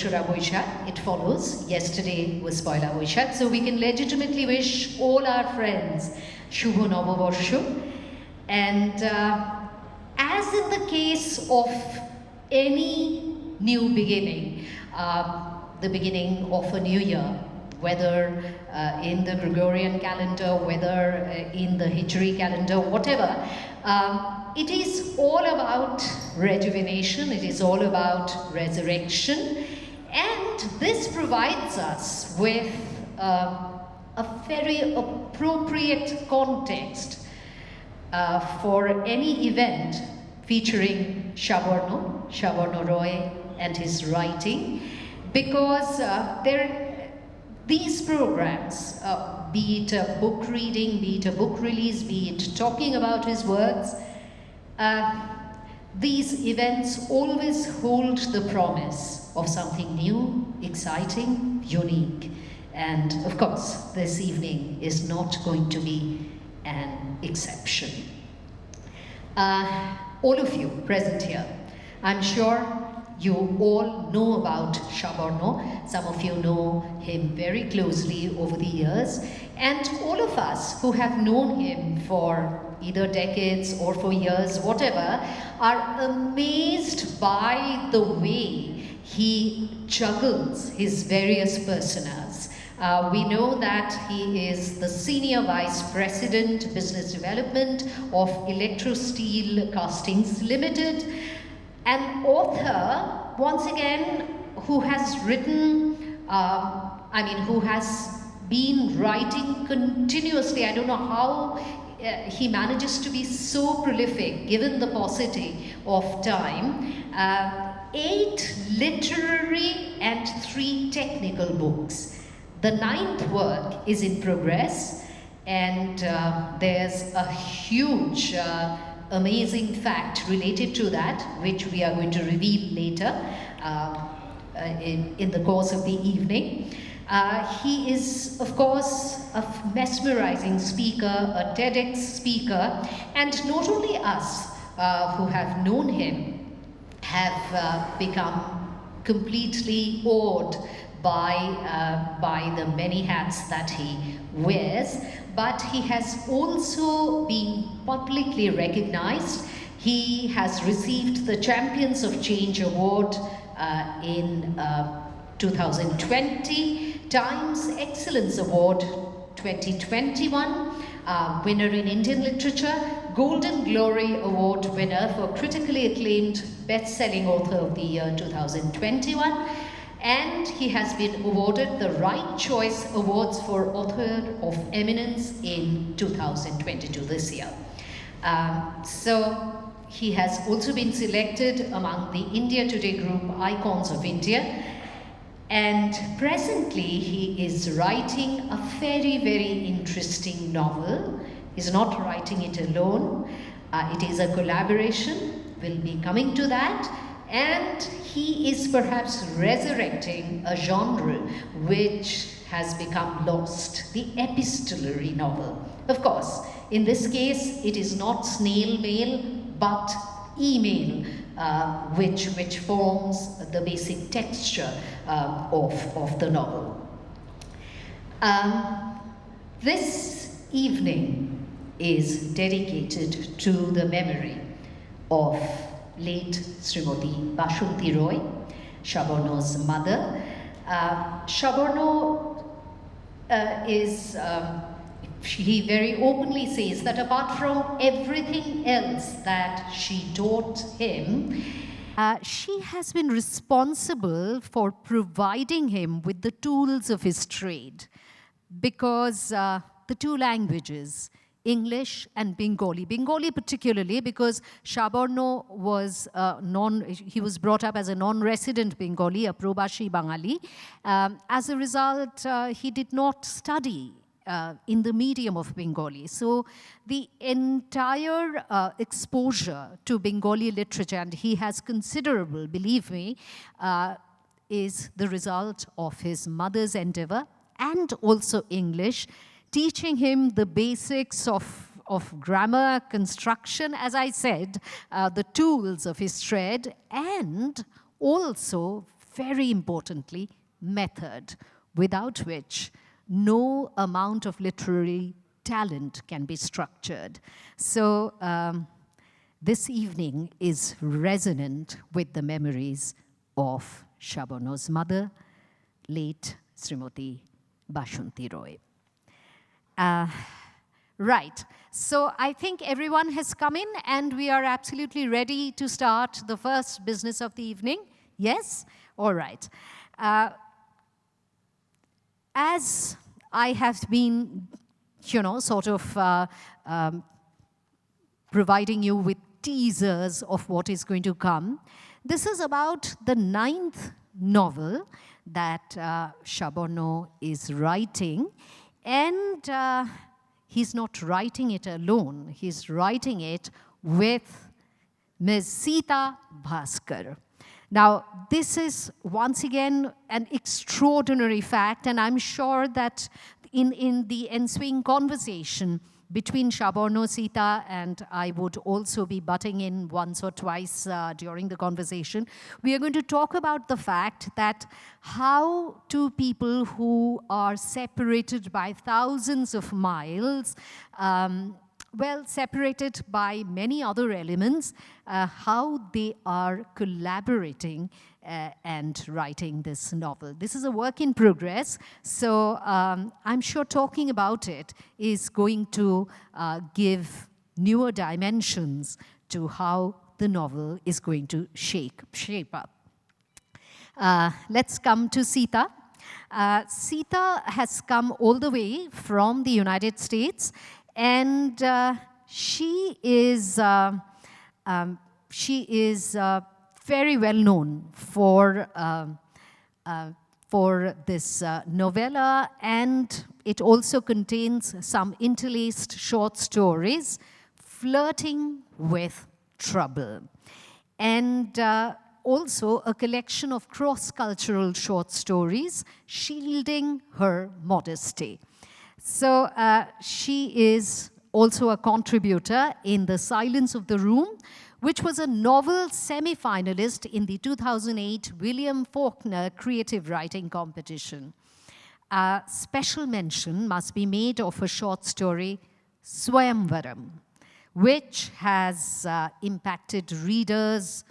Dosra Boishakh, it follows. Yesterday was Poila Boishakh, so we can legitimately wish all our friends Shubho Noboborsho. And as in the case of any new beginning, the beginning of a new year, whether in the Gregorian calendar, whether in the Hijri calendar, whatever, it is all about rejuvenation, it is all about resurrection, and this provides us with a very appropriate context for any event featuring 𝗕𝗵𝗵 Roy and his writing, because these programs, be it a book reading, be it a book release, be it talking about his works, these events always hold the promise of something new, exciting, unique. And of course, this evening is not going to be an exception. All of you present here, I'm sure you all know about Sabarna. Some of you know him very closely over the years. And all of us who have known him for either decades or for years, whatever, are amazed by the way he juggles his various personas. We know that he is the Senior Vice President, Business Development of Electrosteel Castings Limited, an author, once again, who has written, who has been writing continuously. I don't know how he manages to be so prolific, given the paucity of time. 8 literary and 3 technical books. The 9th work is in progress, and there's a huge amazing fact related to that, which we are going to reveal later in the course of the evening. He is, of course, a mesmerizing speaker, a TEDx speaker, and not only us who have known him have become completely awed by the many hats that he wears, but he has also been publicly recognized. He has received the Champions of Change Award in 2020, Times Excellence Award 2021, winner in Indian Literature, Golden Glory Award winner for critically acclaimed best-selling author of the year 2021, and he has been awarded the Right Choice Awards for Author of Eminence in 2022, this year. So he has also been selected among the India Today group Icons of India, and presently he is writing a very, very interesting novel. He's not writing it alone. It is a collaboration. We'll be coming to that. And he is perhaps resurrecting a genre which has become lost, the epistolary novel. Of course, in this case, it is not snail mail, but email, which forms the basic texture of the novel. This evening is dedicated to the memory of late Srimati Bashanti Roy, 𝗕𝗵𝗵's mother. 𝗕𝗵𝗵 he very openly says that apart from everything else that she taught him, she has been responsible for providing him with the tools of his trade, because the 2 languages, English and Bengali. Bengali particularly because 𝗕𝗵𝗵 was he was brought up as a non-resident Bengali, a 𝗃𝗵𝗂 Bangali. As a result, he did not study in the medium of Bengali. So the entire exposure to Bengali literature, and he has considerable, believe me, is the result of his mother's endeavor, and also English, teaching him the basics of grammar, construction, as I said, the tools of his trade, and also very importantly, method, without which no amount of literary talent can be structured. So this evening is resonant with the memories of Sabarna's mother, late Srimati Bashanti Roy. Right, so I think everyone has come in and we are absolutely ready to start the first business of the evening. Yes? All right. As I have been, sort of providing you with teasers of what is going to come, this is about the 9th novel that Sabarna is writing, and he's not writing it alone. He's writing it with Ms. Sita Bhaskar. Now, this is once again an extraordinary fact, and I'm sure that in the ensuing conversation between Sabarna, Sita, and I would also be butting in once or twice during the conversation, we are going to talk about the fact that how two people who are separated by thousands of miles, well, separated by many other elements, how they are collaborating and writing this novel. This is a work in progress, so I'm sure talking about it is going to give newer dimensions to how the novel is going to shape up. Let's come to Sita. Sita has come all the way from the United States, and she is very well known for this novella, and it also contains some interlaced short stories, Flirting with Trouble, and also a collection of cross-cultural short stories, Shielding Her Modesty. So she is also a contributor in The Silence of the Room, which was a novel semi-finalist in the 2008 William Faulkner Creative Writing Competition. A special mention must be made of her short story, 𝗬𝗵𝗲, which has impacted readers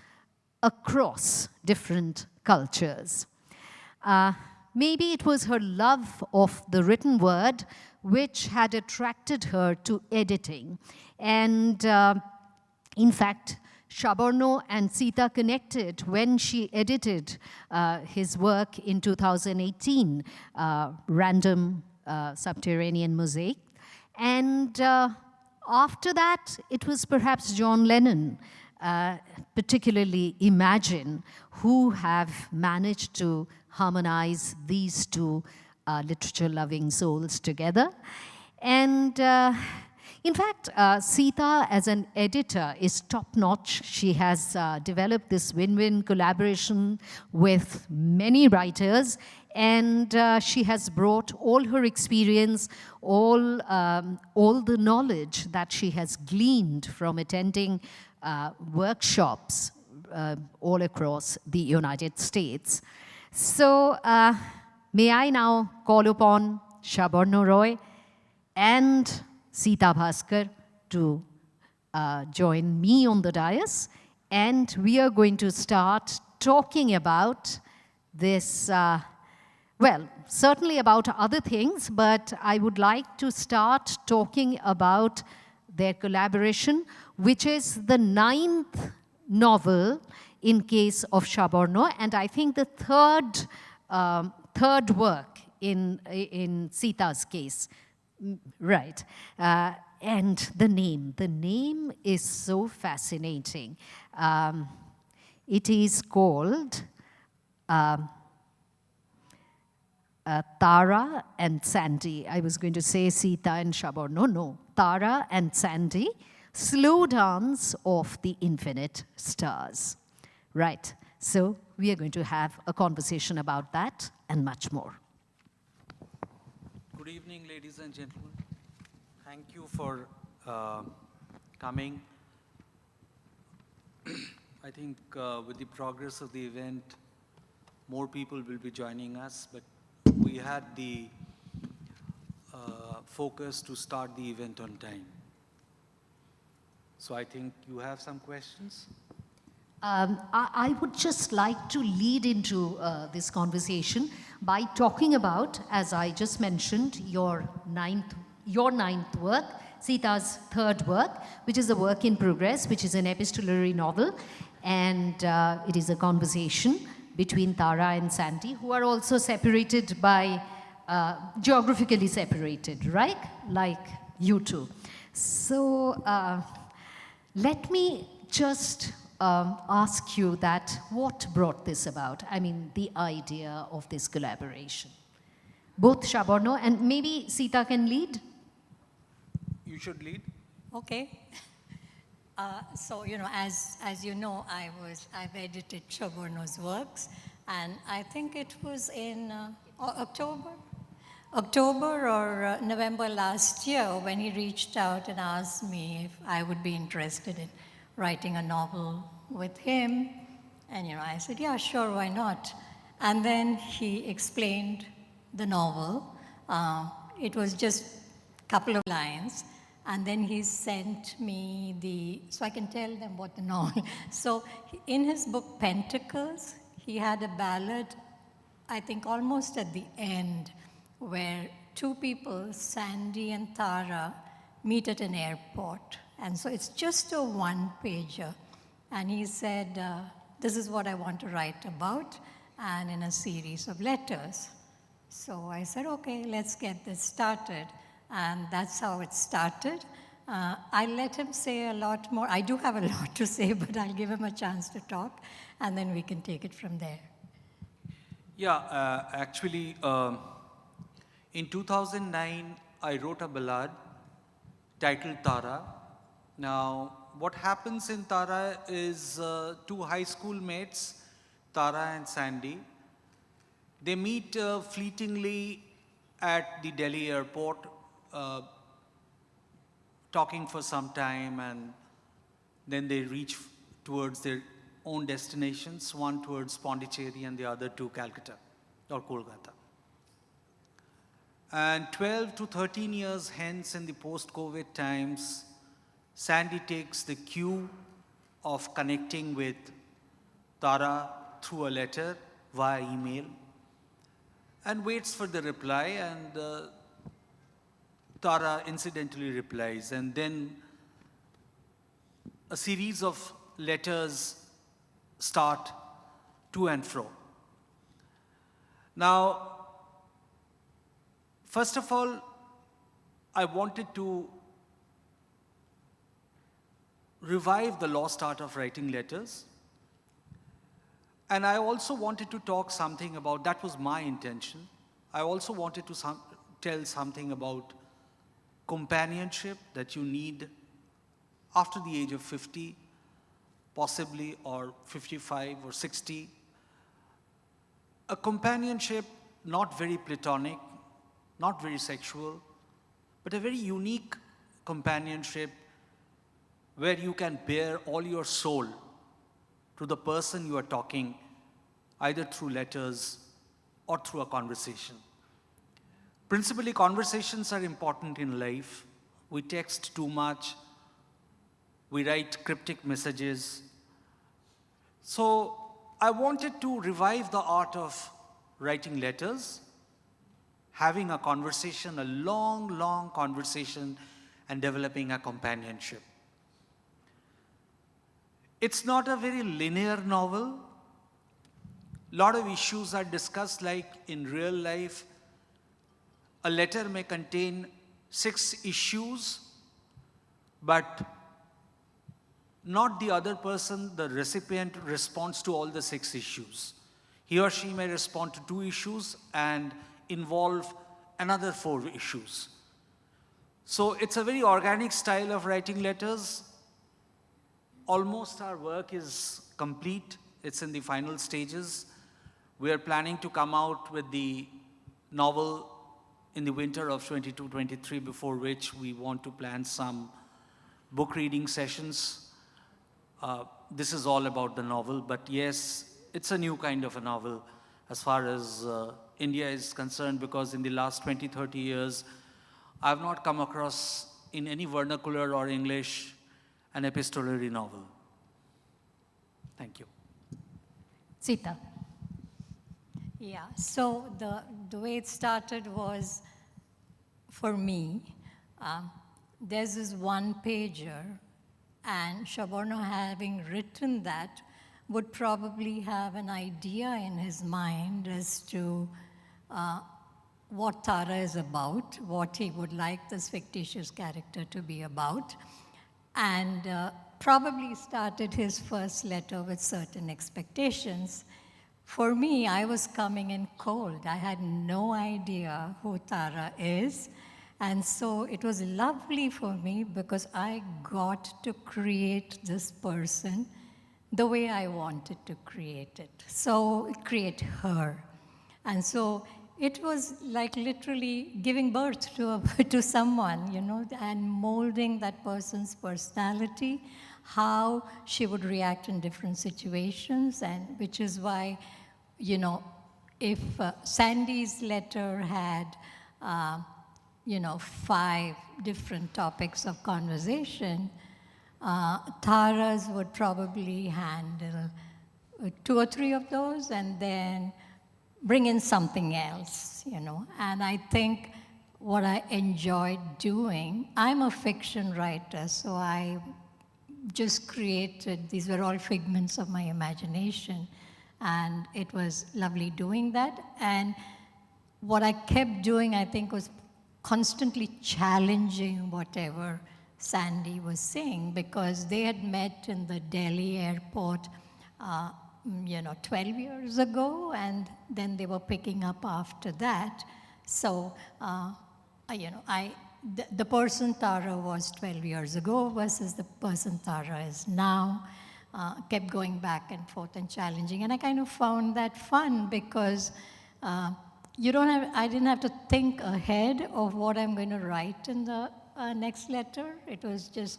across different cultures. Maybe it was her love of the written word which had attracted her to editing. And in fact, Sabarna and Sita connected when she edited his work in 2018, Random Subterranean Mosaic. And after that, it was perhaps John Lennon, particularly Imagine, who have managed to harmonize these two literature-loving souls together. And in fact, Sita, as an editor, is top-notch. She has developed this win-win collaboration with many writers, and she has brought all her experience, all the knowledge that she has gleaned from attending workshops all across the United States. So may I now call upon Sabarna Roy and Sita Bhaskar to join me on the dais, and we are going to start talking about this, well, certainly about other things, but I would like to start talking about their collaboration, which is the 9th novel in case of Sabarna, and I think the third work in Sita's case. Right. And the name is so fascinating. It is called Tara and Sandy. I was going to say Sita and Sabarna. No, Tara and Sandy, Slow Dance of the Infinite Stars. Right. So we are going to have a conversation about that and much more. Good evening, ladies and gentlemen. Thank you for coming. I think with the progress of the event, more people will be joining us, but we had the focus to start the event on time. So I think you have some questions? I would just like to lead into this conversation by talking about, as I just mentioned, your ninth work, Sita's third work, which is a work in progress, which is an epistolary novel, and it is a conversation between Tara and Sandy, who are also separated by, geographically separated, right? Like you two. So let me just ask you that, what brought this about? I mean, the idea of this collaboration. Both Sabarna and maybe Sita can lead? You should lead. Okay. So, you know, as you know, I've edited Sabarna's works, and I think it was in October or November last year when he reached out and asked me if I would be interested in writing a novel with him. And, you know, I said, yeah, sure, why not? And then he explained the novel. It was just a couple of lines. And then he sent me so I can tell them what the novel. So in his book, Pentacles, he had a ballad, I think almost at the end, where two people, Sandy and Tara, meet at an airport. And so it's just a one-pager. And he said, this is what I want to write about, and in a series of letters. So I said, okay, let's get this started. And that's how it started. I let him say a lot more. I do have a lot to say, but I'll give him a chance to talk, and then we can take it from there. Yeah, actually, in 2009, I wrote a ballad titled Tara. Now, what happens in Tara is two high school mates, Tara and Sandy. They meet fleetingly at the Delhi airport, talking for some time, and then they reach towards their own destinations, one towards Pondicherry and the other to Calcutta or Kolkata. And 12 to 13 years hence, in the post-COVID times, Sandy takes the cue of connecting with Tara through a letter via email and waits for the reply, and Tara incidentally replies, and then a series of letters start to and fro. Now, first of all, I wanted to revive the lost art of writing letters. And I also wanted to talk something about, that was my intention, I also wanted to tell something about companionship that you need after the age of 50, possibly, or 55 or 60. A companionship not very platonic, not very sexual, but a very unique companionship where you can bear all your soul to the person you are talking, either through letters or through a conversation. Principally, conversations are important in life. We text too much. We write cryptic messages. So I wanted to revive the art of writing letters, having a conversation, a long, long conversation, and developing a companionship. It's not a very linear novel. A lot of issues are discussed, like in real life. A letter may contain 6 issues, but not the other person, the recipient, responds to all the 6 issues. He or she may respond to 2 issues and involve another 4 issues. So it's a very organic style of writing letters. Almost our work is complete. It's in the final stages. We are planning to come out with the novel in the winter of 22-23, before which we want to plan some book reading sessions. This is all about the novel, but yes, it's a new kind of a novel as far as India is concerned, because in the last 20, 30 years, I've not come across in any vernacular or English an epistolary novel. Thank you. Sita. Yeah, so the way it started was, for me, there's this one-pager, and Sabarna, having written that, would probably have an idea in his mind as to what Tara is about, what he would like this fictitious character to be about, and probably started his first letter with certain expectations. For me, I was coming in cold. I had no idea who Tara is. And so it was lovely for me because I got to create this person the way I wanted to create it. So create her. And so it was like literally giving birth to someone, you know, and molding that person's personality, how she would react in different situations, and which is why, you know, if Sandy's letter had, you know, 5 different topics of conversation, Tara's would probably handle 2 or 3 of those, and then bring in something else, you know. And I think what I enjoyed doing, I'm a fiction writer, so I just created, these were all figments of my imagination, and it was lovely doing that. And what I kept doing, I think, was constantly challenging whatever Sandy was saying, because they had met in the Delhi airport, you know, 12 years ago, and then they were picking up after that. So, you know, the person Tara was 12 years ago versus the person Tara is now, kept going back and forth and challenging. And I kind of found that fun because I didn't have to think ahead of what I'm going to write in the next letter. It was just,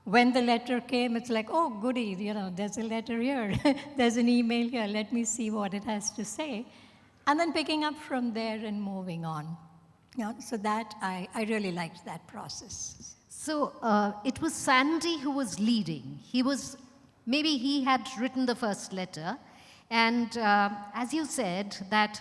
when the letter came, it's like, oh, goody, you know, there's a letter here. There's an email here. Let me see what it has to say. And then picking up from there and moving on. You know, so that, I really liked that process. So it was Sandy who was leading. Maybe he had written the first letter. And as you said, that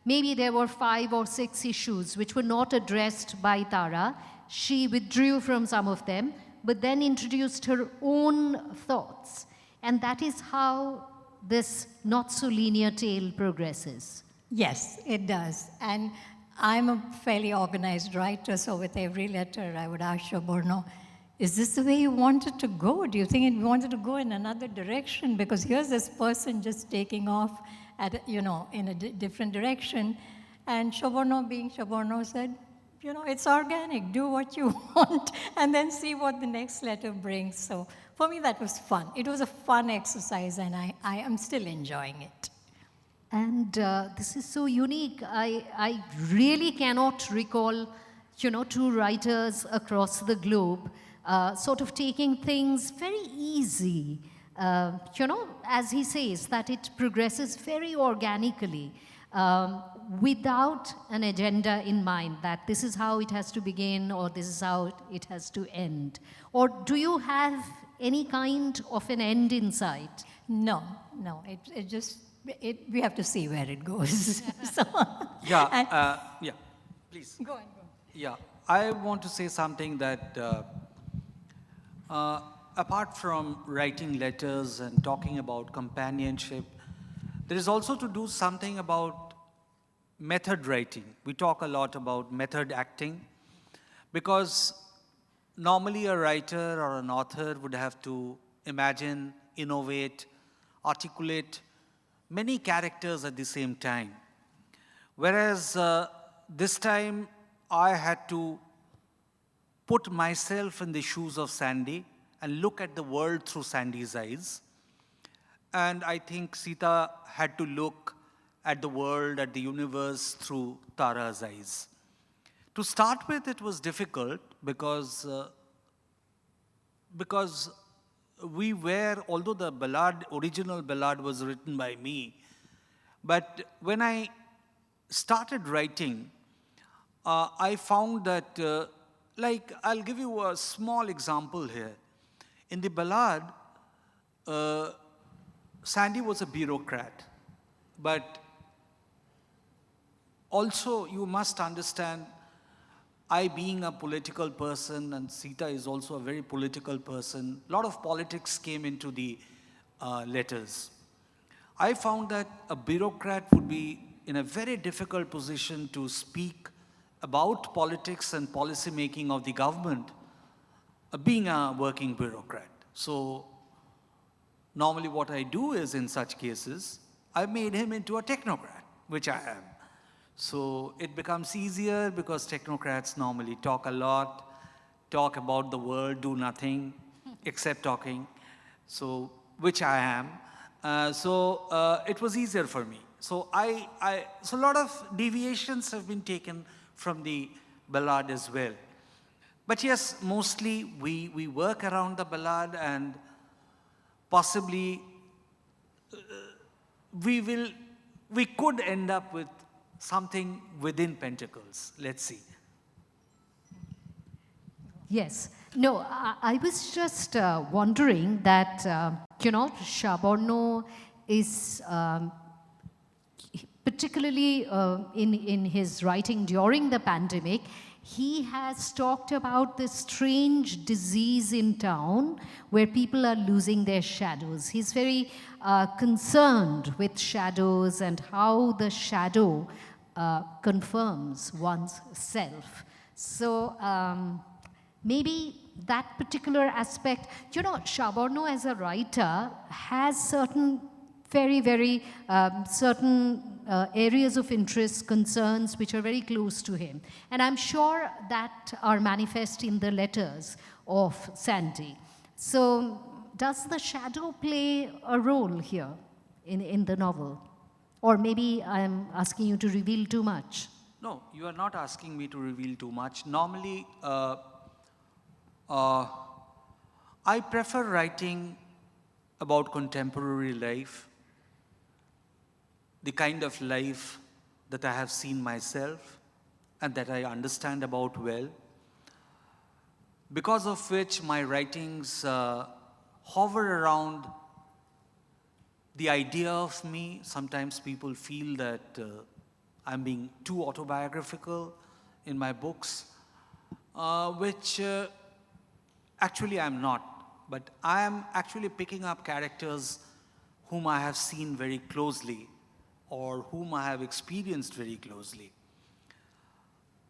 maybe there were 5 or 6 issues which were not addressed by Tara. She withdrew from some of them, but then introduced her own thoughts. And that is how this not-so-linear tale progresses. Yes, it does. And I'm a fairly organized writer, so with every letter I would ask Sabarna, is this the way you wanted to go? Do you think you wanted to go in another direction? Because here's this person just taking off at, you know, in a different direction. And Sabarna, being Sabarna, said, you know, it's organic, do what you want, and then see what the next letter brings. So for me, that was fun. It was a fun exercise, and I am still enjoying it. And this is so unique. I really cannot recall, you know, 2 writers across the globe sort of taking things very easy. You know, as he says, that it progresses very organically. Without an agenda in mind, that this is how it has to begin or this is how it has to end? Or do you have any kind of an end in sight? No, we have to see where it goes. So, yeah, please. Go on. Yeah, I want to say something that apart from writing letters and talking about companionship, there is also to do something about method writing. We talk a lot about method acting because normally a writer or an author would have to imagine, innovate, articulate many characters at the same time. Whereas this time I had to put myself in the shoes of Sandy and look at the world through Sandy's eyes. And I think Sita had to look at the world, at the universe through Tara's eyes. To start with, it was difficult because we were, although the ballad, original ballad was written by me, But when I started writing, I found that, like, I'll give you a small example here. In the ballad, Sandy was a bureaucrat, but also you must understand, I being a political person and Sita is also a very political person, a lot of politics came into the letters. I found that a bureaucrat would be in a very difficult position to speak about politics and policy making of the government, being a working bureaucrat. So normally what I do is, in such cases, I made him into a technocrat, which I am. So it becomes easier because technocrats normally talk a lot, talk about the world, do nothing except talking, so which I am. It was easier for me. So so a lot of deviations have been taken from the ballad as well. But yes, mostly we work around the ballad, and possibly we could end up with something within Pentacles. Let's see. Yes. No, I was just wondering that, 𝗃𝗵𝗃 is particularly in his writing during the pandemic, he has talked about this strange disease in town where people are losing their shadows. He's very concerned with shadows and how the shadow confirms one's self. So maybe that particular aspect, 𝗃𝗵𝗃 as a writer has certain very certain areas of interest, concerns which are very close to him. And I'm sure that are manifest in the letters of Sandy. So does the shadow play a role here in the novel? Or maybe I'm asking you to reveal too much. No, you are not asking me to reveal too much. Normally, I prefer writing about contemporary life, the kind of life that I have seen myself and that I understand about well, because of which my writings hover around the idea of me. Sometimes people feel that I'm being too autobiographical in my books, which actually I'm not. But I am actually picking up characters whom I have seen very closely or whom I have experienced very closely.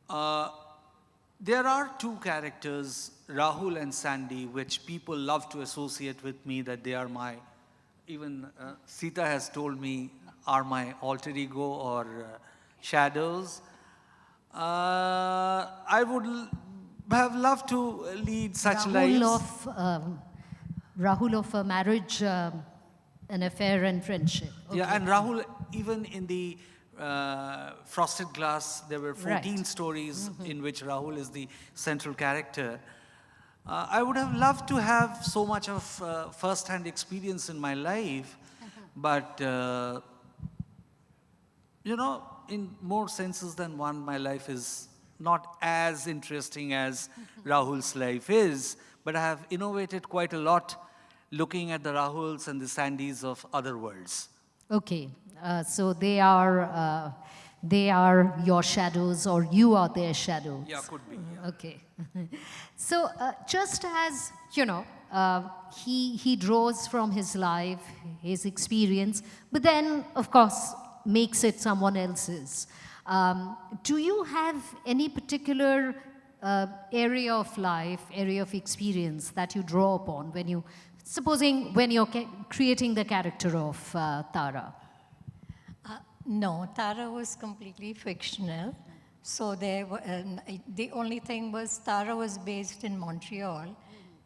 There are two characters, Rahul and Sandy, which people love to associate with me, that they are my, even Sita has told me, are my alter ego or shadows. I would have loved to lead such lives. Rahul of a marriage, an affair and friendship. Okay. Yeah, and Rahul, even in the Frosted Glass, there were 14 stories in which Rahul is the central character. I would have loved to have so much of first-hand experience in my life, but in more senses than one, my life is not as interesting as Rahul's life is, but I have innovated quite a lot looking at the Rahuls and the Sandys of other worlds. Okay, so they are your shadows, or you are their shadows. Yeah, could be. Yeah. Okay. So just as, he draws from his life, his experience, but then, of course, makes it someone else's. Do you have any particular area of life, area of experience that you draw upon when you, supposing when you're creating the character of Tara? No, Tara was completely fictional. So there were, the only thing was Tara was based in Montreal.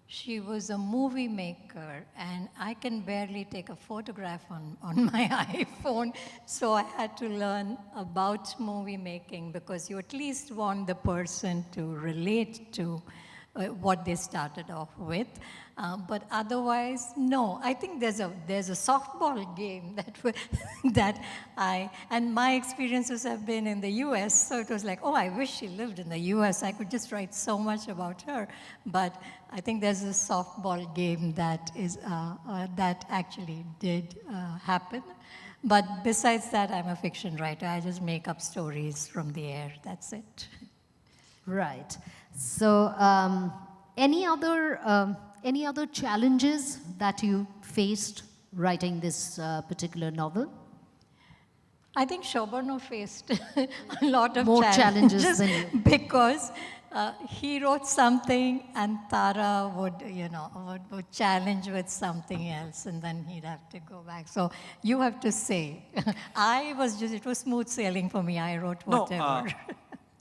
She was a movie maker, and I can barely take a photograph on my iPhone, so I had to learn about movie making, because you at least want the person to relate to what they started off with. But otherwise, no. I think there's a softball game and my experiences have been in the US, so it was like, oh, I wish she lived in the US. I could just write so much about her. But I think there's a softball game that actually did happen. But besides that, I'm a fiction writer. I just make up stories from the air. That's it. Right. So, any other challenges that you faced writing this particular novel? I think 𝗕𝗵𝗃 faced a lot of more challenges than you. Because he wrote something and Tara would challenge with something else, and then he'd have to go back. So you have to say. It was smooth sailing for me. I wrote whatever.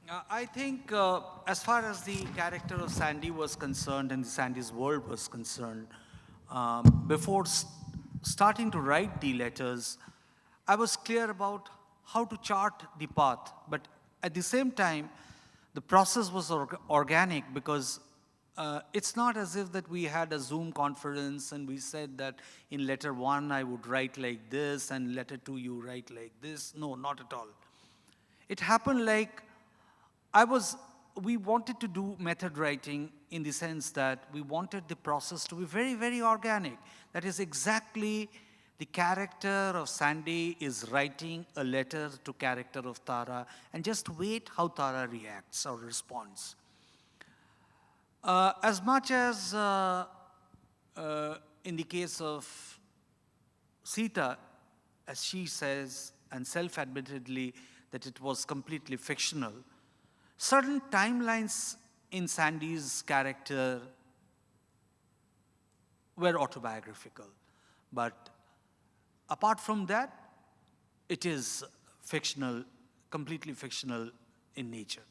No, I think as far as the character of Sandy was concerned and Sandy's world was concerned, before starting to write the letters, I was clear about how to chart the path. But at the same time, the process was organic, because it's not as if that we had a Zoom conference and we said that in letter 1 I would write like this and letter 2 you write like this. No, not at all. It happened like we wanted to do method writing in the sense that we wanted the process to be very, very organic. That is exactly the character of Sandy is writing a letter to character of Tara, and just wait how Tara reacts or responds. As much as in the case of Sita, as she says, and self-admittedly, that it was completely fictional, certain timelines in Sandy's character were autobiographical. But apart from that, it is fictional, completely fictional in nature.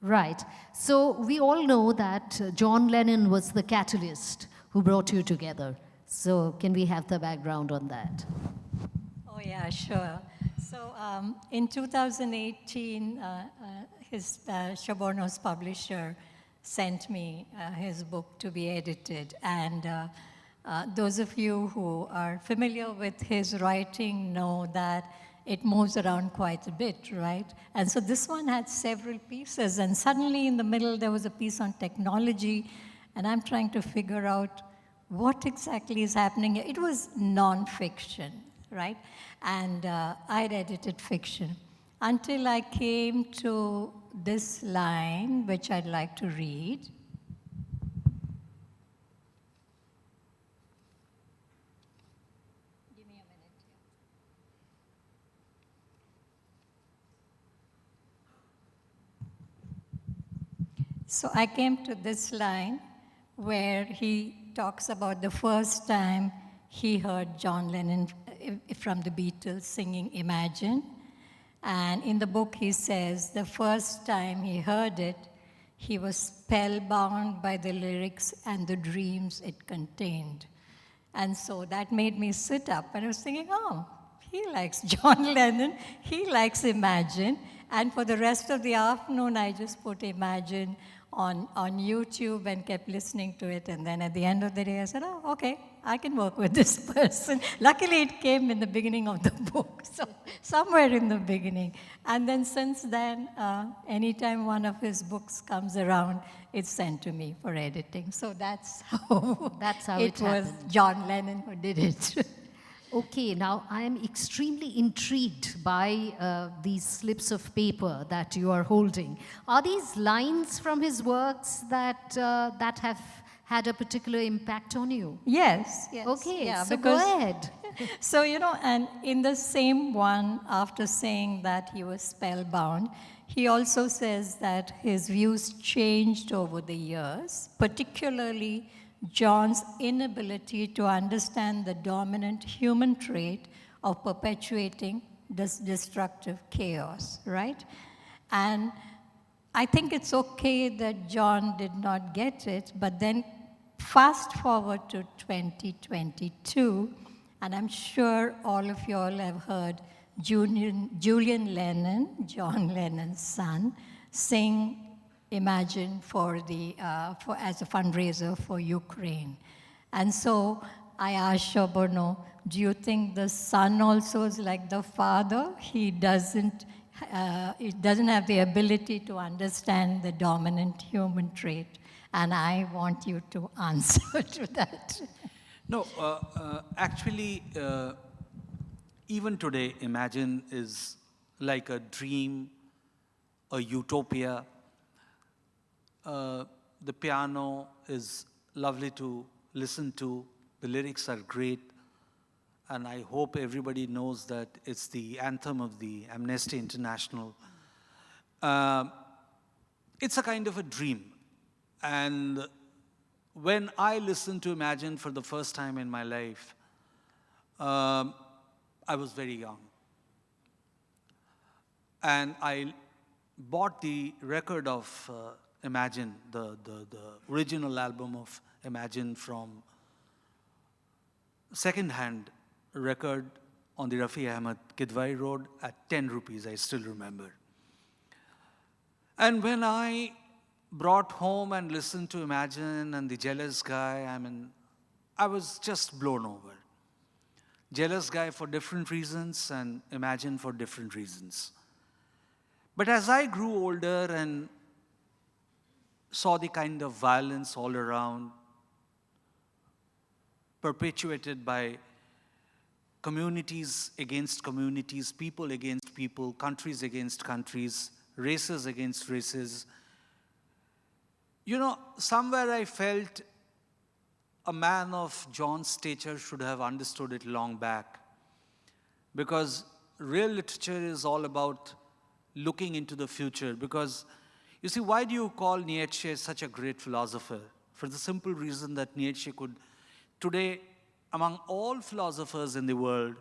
Right. So we all know that John Lennon was the catalyst who brought you together. So can we have the background on that? Oh yeah, sure. So in 2018, 𝗕𝗵𝗃's publisher sent me his book to be edited. And those of you who are familiar with his writing know that it moves around quite a bit, right? And so this one had several pieces, and suddenly in the middle there was a piece on technology, and I'm trying to figure out what exactly is happening here. It was non-fiction, right? And I'd edited fiction until I came to this line, which I'd like to read. Give me a minute here. So I came to this line where he talks about the first time he heard John Lennon from the Beatles singing Imagine. And in the book he says the first time he heard it, he was spellbound by the lyrics and the dreams it contained. And so that made me sit up, and I was thinking, oh, he likes John Lennon, he likes Imagine. And for the rest of the afternoon, I just put Imagine on YouTube and kept listening to it. And then at the end of the day, I said, oh, okay, I can work with this person. Luckily, it came in the beginning of the book, so somewhere in the beginning. And then since then, anytime one of his books comes around, it's sent to me for editing. So that's how it was John Lennon who did it. Okay, now I am extremely intrigued by these slips of paper that you are holding. Are these lines from his works that have had a particular impact on you? Yes, yes. Okay, yeah, so go ahead. So, and in the same one, after saying that he was spellbound, he also says that his views changed over the years, particularly John's inability to understand the dominant human trait of perpetuating this destructive chaos, right? And I think it's okay that John did not get it, but then fast forward to 2022, and I'm sure all of you all have heard Julian Lennon, John Lennon's son, sing Imagine as a fundraiser for Ukraine. And so I asked 𝗕𝗵𝗃, do you think the son also is like the father? He doesn't have the ability to understand the dominant human trait. And I want you to answer to that. No, actually, even today, Imagine is like a dream, a utopia. The piano is lovely to listen to. The lyrics are great. And I hope everybody knows that it's the anthem of the Amnesty International. It's a kind of a dream. And when I listened to Imagine for the first time in my life, I was very young. And I bought the record of Imagine, the original album of Imagine from second-hand record on the 𝗵𝗵𝗃𝗃𝗃 Road at 10 rupees, I still remember. And when I brought home and listened to Imagine and the Jealous Guy, I was just blown over. Jealous Guy for different reasons and Imagine for different reasons. But as I grew older and saw the kind of violence all around, perpetuated by communities against communities, people against people, countries against countries, races against races, you know, somewhere I felt a man of John's stature should have understood it long back. Because real literature is all about looking into the future. Because, you see, why do you call Nietzsche such a great philosopher? For the simple reason that Nietzsche could, today, among all philosophers in the world,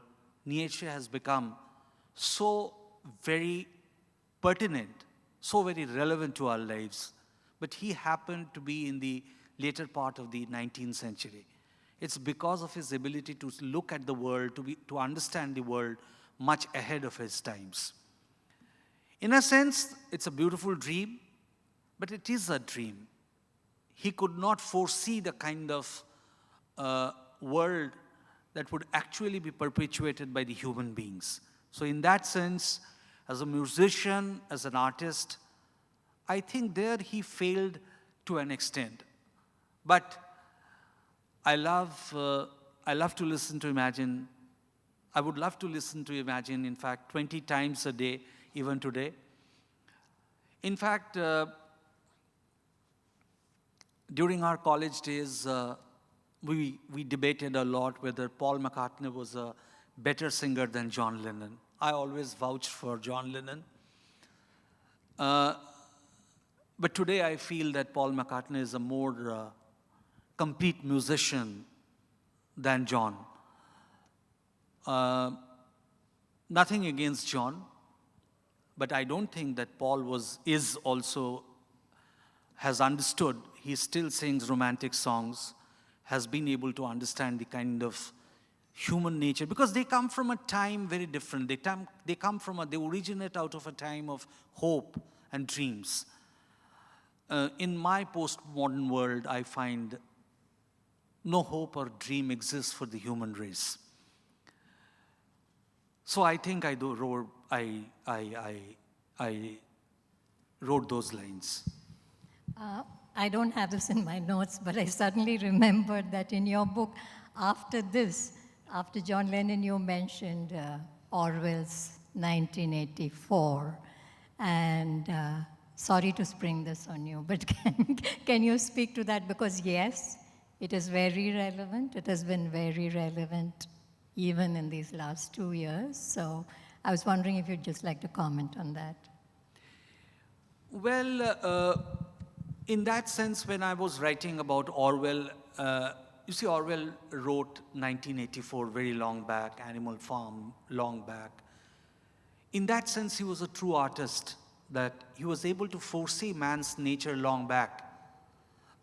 Nietzsche has become so very pertinent, so very relevant to our lives. But he happened to be in the later part of the 19th century. It's because of his ability to look at the world, to understand the world much ahead of his times. In a sense, it's a beautiful dream, but it is a dream. He could not foresee the kind of world that would actually be perpetuated by the human beings. So in that sense, as a musician, as an artist, I think there he failed to an extent. But I love to listen to Imagine. I would love to listen to Imagine, in fact, 20 times a day, even today. In fact, during our college days, we debated a lot whether Paul McCartney was a better singer than John Lennon. I always vouched for John Lennon. But today I feel that Paul McCartney is a more complete musician than John. Nothing against John, but I don't think that Paul has understood. He still sings romantic songs, has been able to understand the kind of human nature, because they come from a time very different. They originate out of a time of hope and dreams. In my postmodern world, I find no hope or dream exists for the human race. So I think I wrote those lines. I don't have this in my notes, but I suddenly remembered that in your book, after John Lennon, you mentioned Orwell's 1984. And sorry to spring this on you, but can you speak to that? Because yes, it is very relevant. It has been very relevant even in these last 2 years. So I was wondering if you'd just like to comment on that. Well, in that sense, when I was writing about Orwell, you see, Orwell wrote 1984 very long back, Animal Farm long back. In that sense, he was a true artist, that he was able to foresee man's nature long back.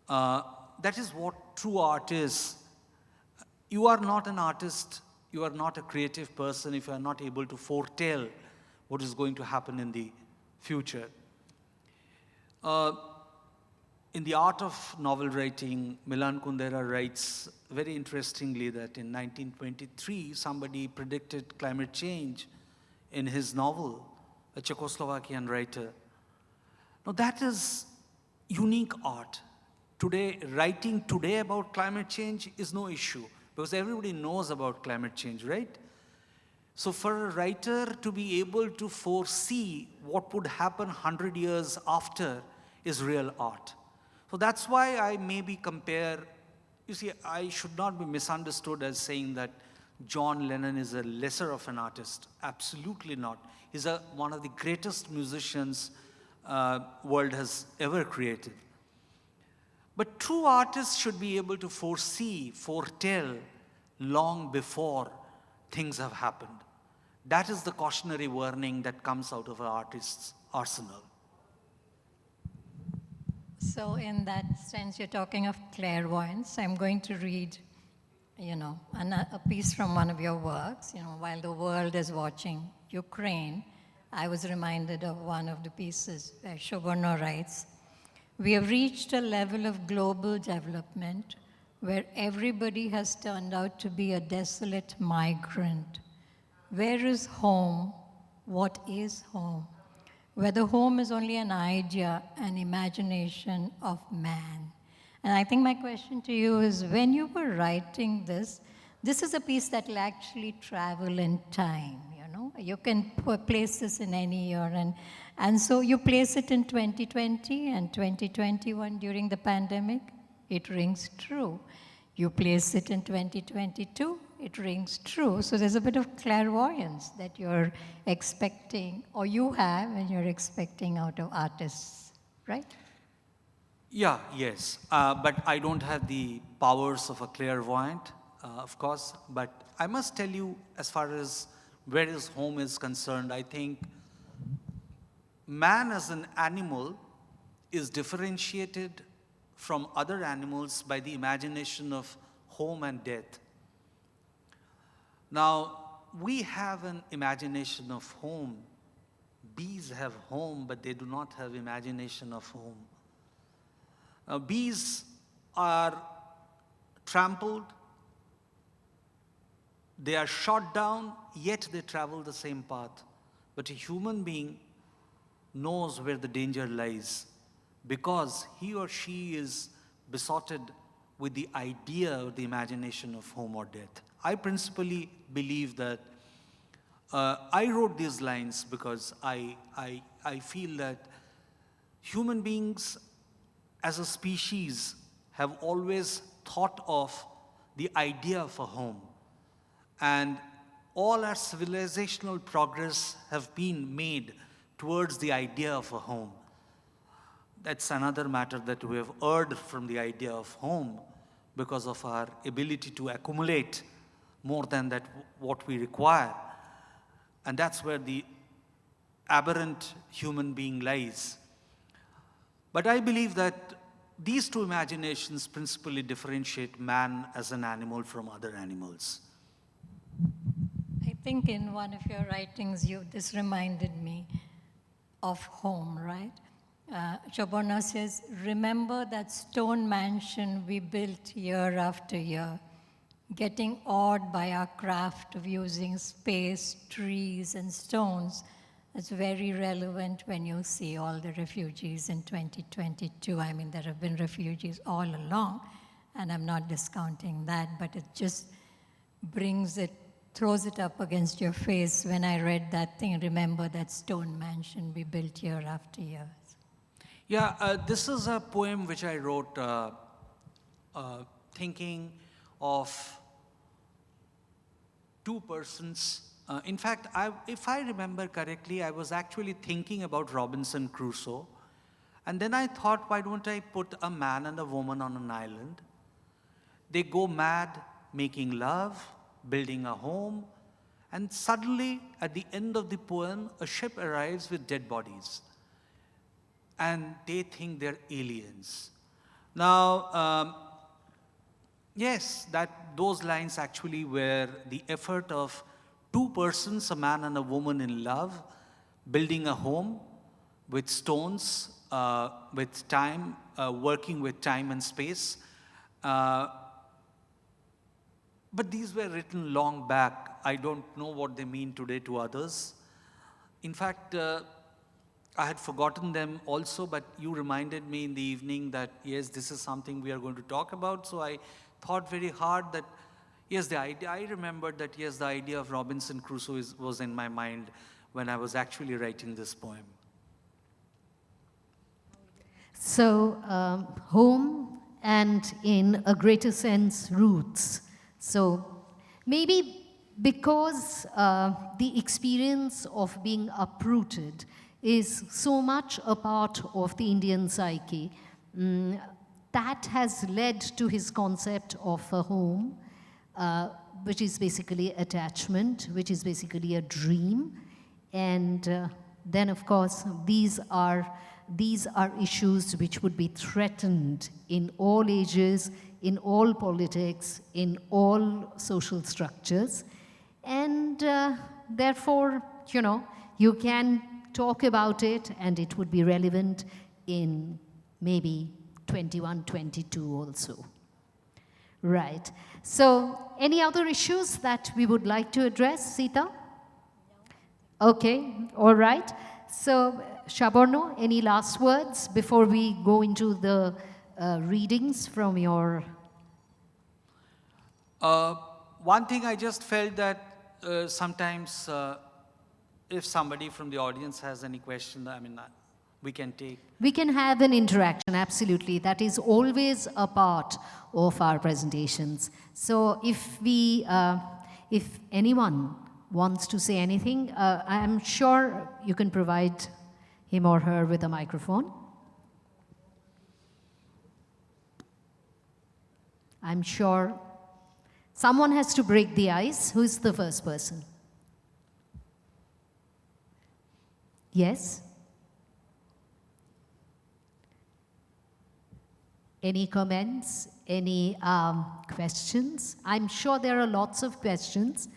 That is what true art is. You are not an artist, you are not a creative person if you are not able to foretell what is going to happen in the future. in the art of novel writing, Milan Kundera writes very interestingly that in 1923, somebody predicted climate change in his novel, a Czechoslovakian writer. Now that is unique art. Today, writing today about climate change is no issue because everybody knows about climate change, right? So for a writer to be able to foresee what would happen 100 years after is real art. So that's why I maybe compare, you see, I should not be misunderstood as saying that John Lennon is a lesser of an artist. Absolutely not. He's one of the greatest musicians world has ever created. But true artists should be able to foresee, foretell long before things have happened. That is the cautionary warning that comes out of an artist's arsenal. So in that sense, you're talking of clairvoyance. I'm going to read, a piece from one of your works. While the world is watching Ukraine, I was reminded of one of the pieces where Sabarna writes, "We have reached a level of global development where everybody has turned out to be a desolate migrant. Where is home? What is home? Whether home is only an idea, an imagination of man." And I think my question to you is, when you were writing this is a piece that will actually travel in time, You can place this in any year. And so you place it in 2020 and 2021 during the pandemic, it rings true. You place it in 2022, it rings true. So there's a bit of clairvoyance that you're expecting, or you have, and you're expecting out of artists, right? Yeah, yes. But I don't have the powers of a clairvoyant, of course. But I must tell you, as far as where his home is concerned, I think man as an animal is differentiated from other animals by the imagination of home and death. Now, we have an imagination of home. Bees have home, but they do not have imagination of home. Now, bees are trampled, they are shot down, yet they travel the same path. But a human being knows where the danger lies because he or she is besotted with the idea or the imagination of home or death. I principally believe that I wrote these lines because I feel that human beings as a species have always thought of the idea of a home. And all our civilizational progress have been made towards the idea of a home. That's another matter, that we have erred from the idea of home because of our ability to accumulate more than that what we require. And that's where the aberrant human being lies. But I believe that these two imaginations principally differentiate man as an animal from other animals. I think in one of your writings, this reminded me of home, right? Sabarna says, "Remember that stone mansion we built year after year, getting awed by our craft of using space, trees, and stones. It's very relevant when you see all the refugees in 2022. I mean, there have been refugees all along, and I'm not discounting that, but it just throws it up against your face when I read that thing, remember that stone mansion we built year after year." Yeah, this is a poem which I wrote thinking of two persons. In fact, if I remember correctly, I was actually thinking about Robinson Crusoe. And then I thought, why don't I put a man and a woman on an island? They go mad making love, building a home, and suddenly, at the end of the poem, a ship arrives with dead bodies. And they think they're aliens. Now, yes, those lines actually were the effort of two persons, a man and a woman in love, building a home with stones, with time, working with time and space. But these were written long back. I don't know what they mean today to others. In fact, I had forgotten them also, but you reminded me in the evening that, yes, this is something we are going to talk about. So I thought very hard that, yes, the idea, I remembered that, yes, the idea of Robinson Crusoe was in my mind when I was actually writing this poem. So, home and in a greater sense, roots. So, maybe because the experience of being uprooted is so much a part of the Indian psyche, that has led to his concept of a home, which is basically attachment, which is basically a dream. And then, of course, these are issues which would be threatened in all ages, in all politics, in all social structures. And therefore, you know, you can talk about it and it would be relevant in maybe 21, 22 also. Right. So, any other issues that we would like to address, Sita? Okay, all right. So, Sabarna, any last words before we go into the readings from your... One thing I just felt that sometimes if somebody from the audience has any question, I mean, we can take. We can have an interaction, absolutely. That is always a part of our presentations. So if anyone wants to say anything, I'm sure you can provide him or her with a microphone. I'm sure someone has to break the ice. Who's the first person? Yes? Any comments? Any questions? I'm sure there are lots of questions.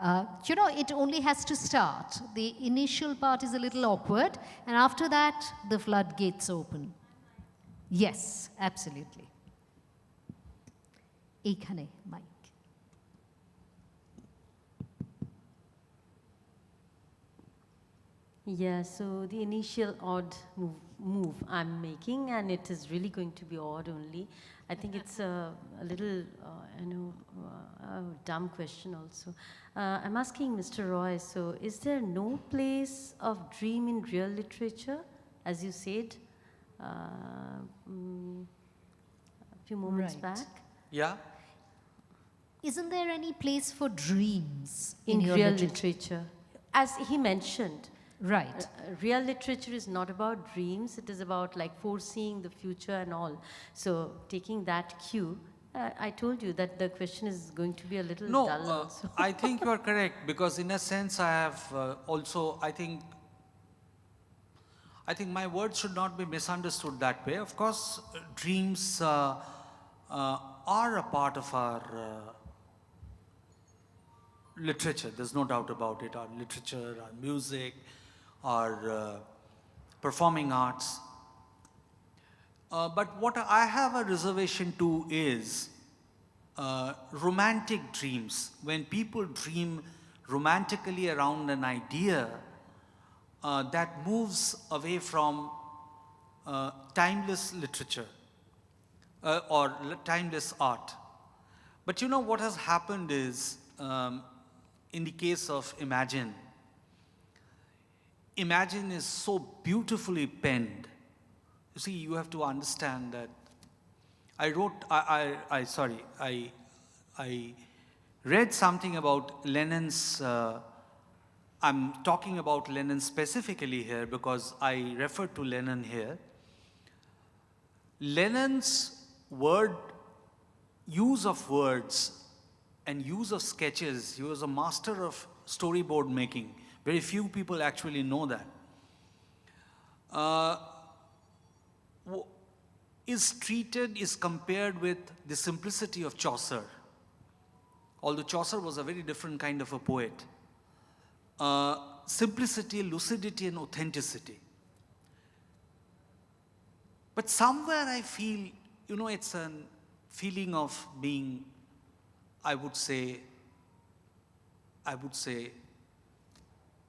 You know, it only has to start. The initial part is a little awkward, and after that, the floodgates open. Yes, absolutely. Ekhane, Mike. Yeah, so the initial odd move I'm making, and it is really going to be odd only. I think it's a little, a dumb question also. I'm asking Mr. Roy, so is there no place of dream in real literature, as you said a few moments back? Yeah. Isn't there any place for dreams in real literature? As he mentioned. Right. Real literature is not about dreams, it is about like foreseeing the future and all. So taking that cue, I told you that the question is going to be a little dull also. I think you are correct, because in a sense I have also, I think my words should not be misunderstood that way. Of course, dreams are a part of our literature, there's no doubt about it, our literature, our music, our performing arts. But what I have a reservation to is romantic dreams. When people dream romantically around an idea that moves away from timeless literature or timeless art. But you know what has happened is, in the case of Imagine, Imagine is so beautifully penned. You see, you have to understand that I read something about Lenin's, I'm talking about Lenin specifically here because I refer to Lenin here. Lenin's use of words and use of sketches, he was a master of storyboard making. Very few people actually know that. Is compared with the simplicity of Chaucer. Although Chaucer was a very different kind of a poet. Simplicity, lucidity, and authenticity. But somewhere I feel, it's a feeling of being, I would say,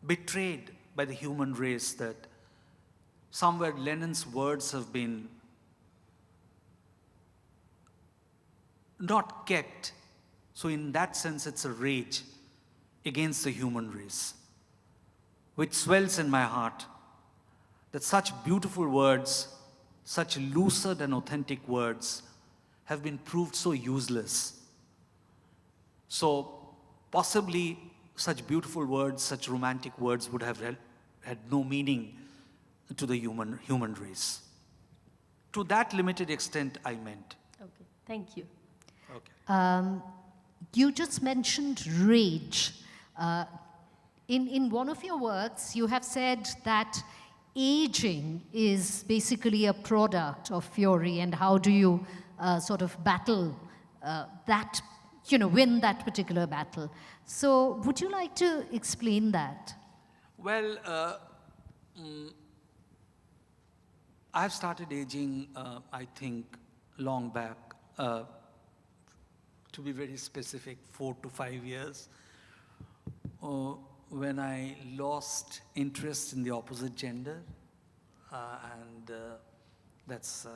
betrayed by the human race, that somewhere Lenin's words have been not kept. So in that sense, it's a rage against the human race, which swells in my heart, that such beautiful words, such lucid and authentic words have been proved so useless. So possibly such beautiful words, such romantic words would have had no meaning to the human race. To that limited extent, I meant. Okay, thank you. Okay. You just mentioned rage. In one of your works, you have said that aging is basically a product of fury, and how do you sort of battle that, win that particular battle. So would you like to explain that? Well, I've started aging, I think, long back. To be very specific, 4 to 5 years, when I lost interest in the opposite gender, and that's...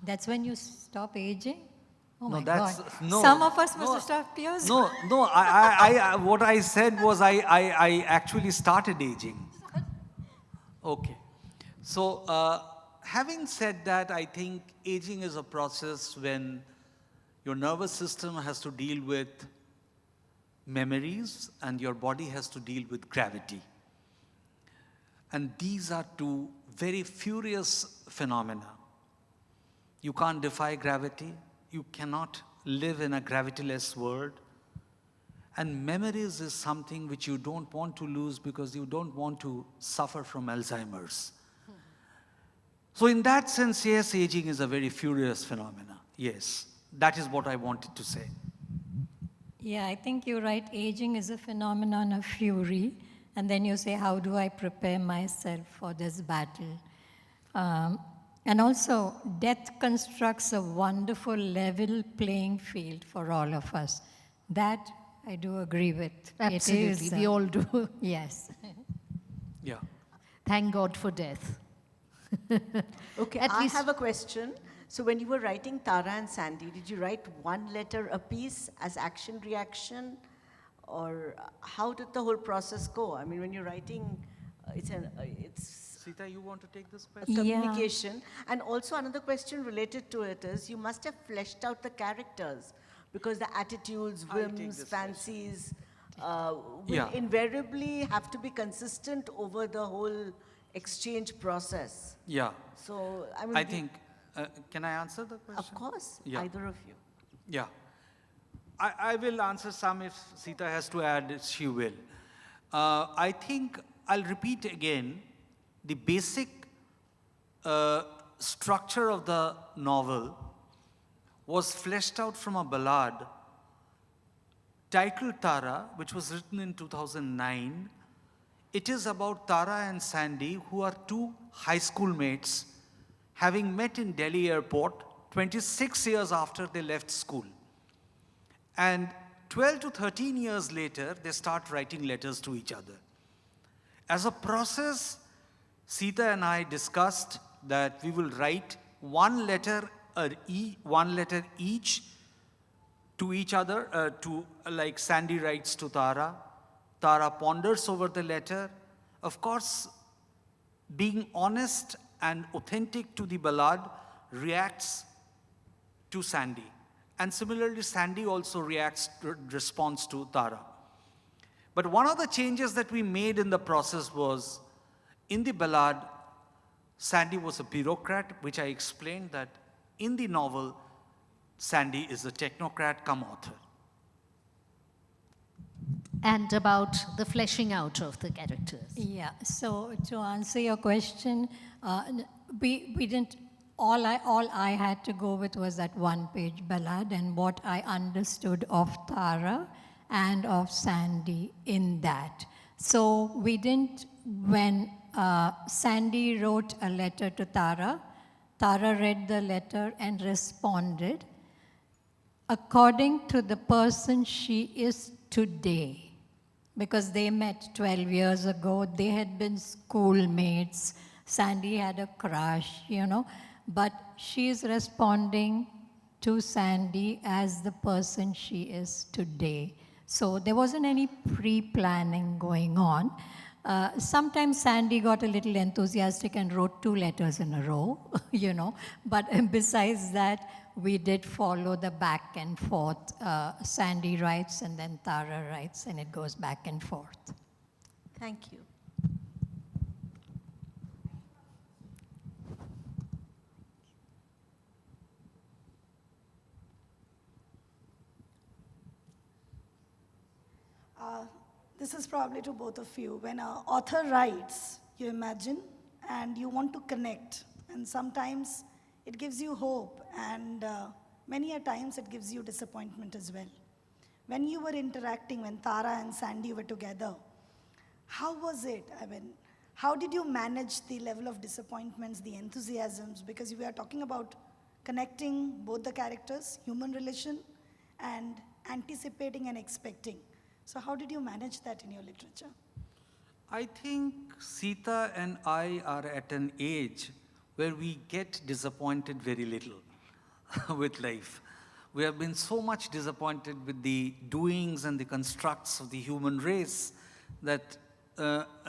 That's when you stop aging? Oh No, my that's- God. no, Some of us no. must have stopped years No, what I said was I actually started aging. Okay. So, having said that, I think aging is a process when your nervous system has to deal with memories and your body has to deal with gravity. And these are two very furious phenomena. You can't defy gravity. You cannot live in a gravityless world. And memories is something which you don't want to lose because you don't want to suffer from Alzheimer's. So in that sense, yes, aging is a very furious phenomena. Yes, that is what I wanted to say. Yeah, I think you're right. Aging is a phenomenon of fury. And then you say, how do I prepare myself for this battle? And also, death constructs a wonderful level playing field for all of us. That I do agree with. Absolutely, It is, we all do. Yes. Yeah. Thank God for death. Okay, At I least- have a question. So when you were writing Tara and Sandy, did you write one letter apiece as action-reaction? Or how did the whole process go? I mean, when you're writing, it's Sita, you want to take this question? a Yeah. communication. And also another question related to it is, you must have fleshed out the characters, because the attitudes, I'll take whims, this fancies will Yeah. invariably have to be consistent over the whole exchange process. Yeah. So, I mean, I think, can I answer the question? of course, Yeah. either of you. Yeah. I will answer some. If Sita has to add, she will. I think I'll repeat again the basic structure of the novel was fleshed out from a ballad titled Tara, which was written in 2009. It is about Tara and Sandy, who are two high school mates, having met in Delhi airport 26 years after they left school. And 12 to 13 years later, they start writing letters to each other. As a process, Sita and I discussed that we will write one letter each to each other, like Sandy writes to Tara. Tara ponders over the letter. Of course, being honest and authentic to the ballad, reacts to Sandy. And similarly, Sandy also responds to Tara. But one of the changes that we made in the process was, in the ballad, Sandy was a bureaucrat, which I explained that in the novel, Sandy is a technocrat come author. And about the fleshing out of the characters. Yeah, so to answer your question, we didn't, all I had to go with was that one-page ballad and what I understood of Tara and of Sandy in that. So we didn't, when Sandy wrote a letter to Tara, Tara read the letter and responded, according to the person she is today. Because they met 12 years ago, they had been schoolmates, Sandy had a crush, you know, but she is responding to Sandy as the person she is today. So there wasn't any pre-planning going on. Sometimes Sandy got a little enthusiastic and wrote 2 letters in a row, you know, but besides that, we did follow the back and forth. Sandy writes and then Tara writes, and it goes back and forth. Thank you. This is probably to both of you. When an author writes, you imagine and you want to connect. And sometimes it gives you hope, and many a times it gives you disappointment as well. When you were interacting, when Tara and Sandy were together, how was it? I mean, how did you manage the level of disappointments, the enthusiasms? Because we are talking about connecting both the characters, human relation, and anticipating and expecting. So how did you manage that in your literature? I think Sita and I are at an age where we get disappointed very little with life. We have been so much disappointed with the doings and the constructs of the human race that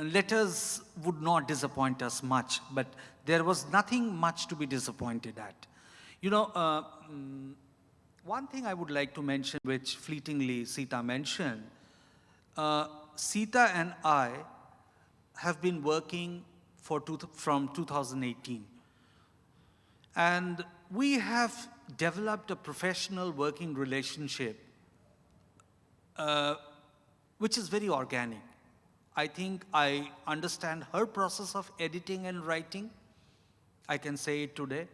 letters would not disappoint us much, but there was nothing much to be disappointed at. You know, one thing I would like to mention, which fleetingly Sita mentioned, Sita and I have been working from 2018. And we have developed a professional working relationship, which is very organic. I think I understand her process of editing and writing. I can say it today.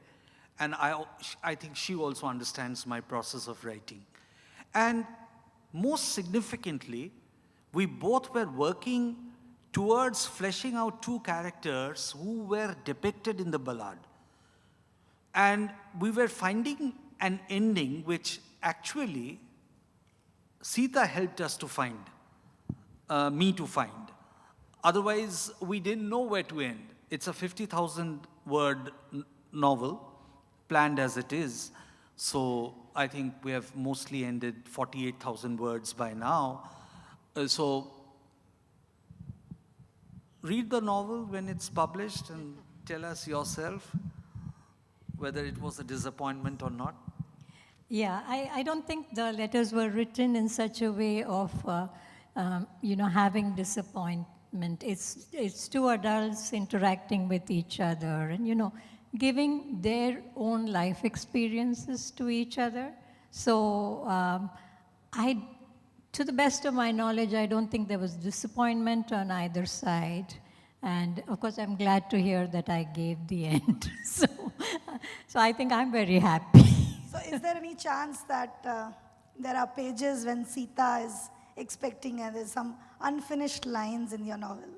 And I think she also understands my process of writing. And most significantly, we both were working towards fleshing out 2 characters who were depicted in the ballad. And we were finding an ending which actually Sita helped us to find, me to find. Otherwise, we didn't know where to end. It's a 50,000 word novel, planned as it is. So I think we have mostly ended 48,000 words by now. So read the novel when it's published and tell us yourself whether it was a disappointment or not. Yeah, I don't think the letters were written in such a way of, you know, having disappointment. It's 2 adults interacting with each other and, you know, giving their own life experiences to each other. So to the best of my knowledge, I don't think there was disappointment on either side. And of course, I'm glad to hear that I gave the end. So I think I'm very happy. So is there any chance that there are pages when Sita is expecting and there's some unfinished lines in your novel?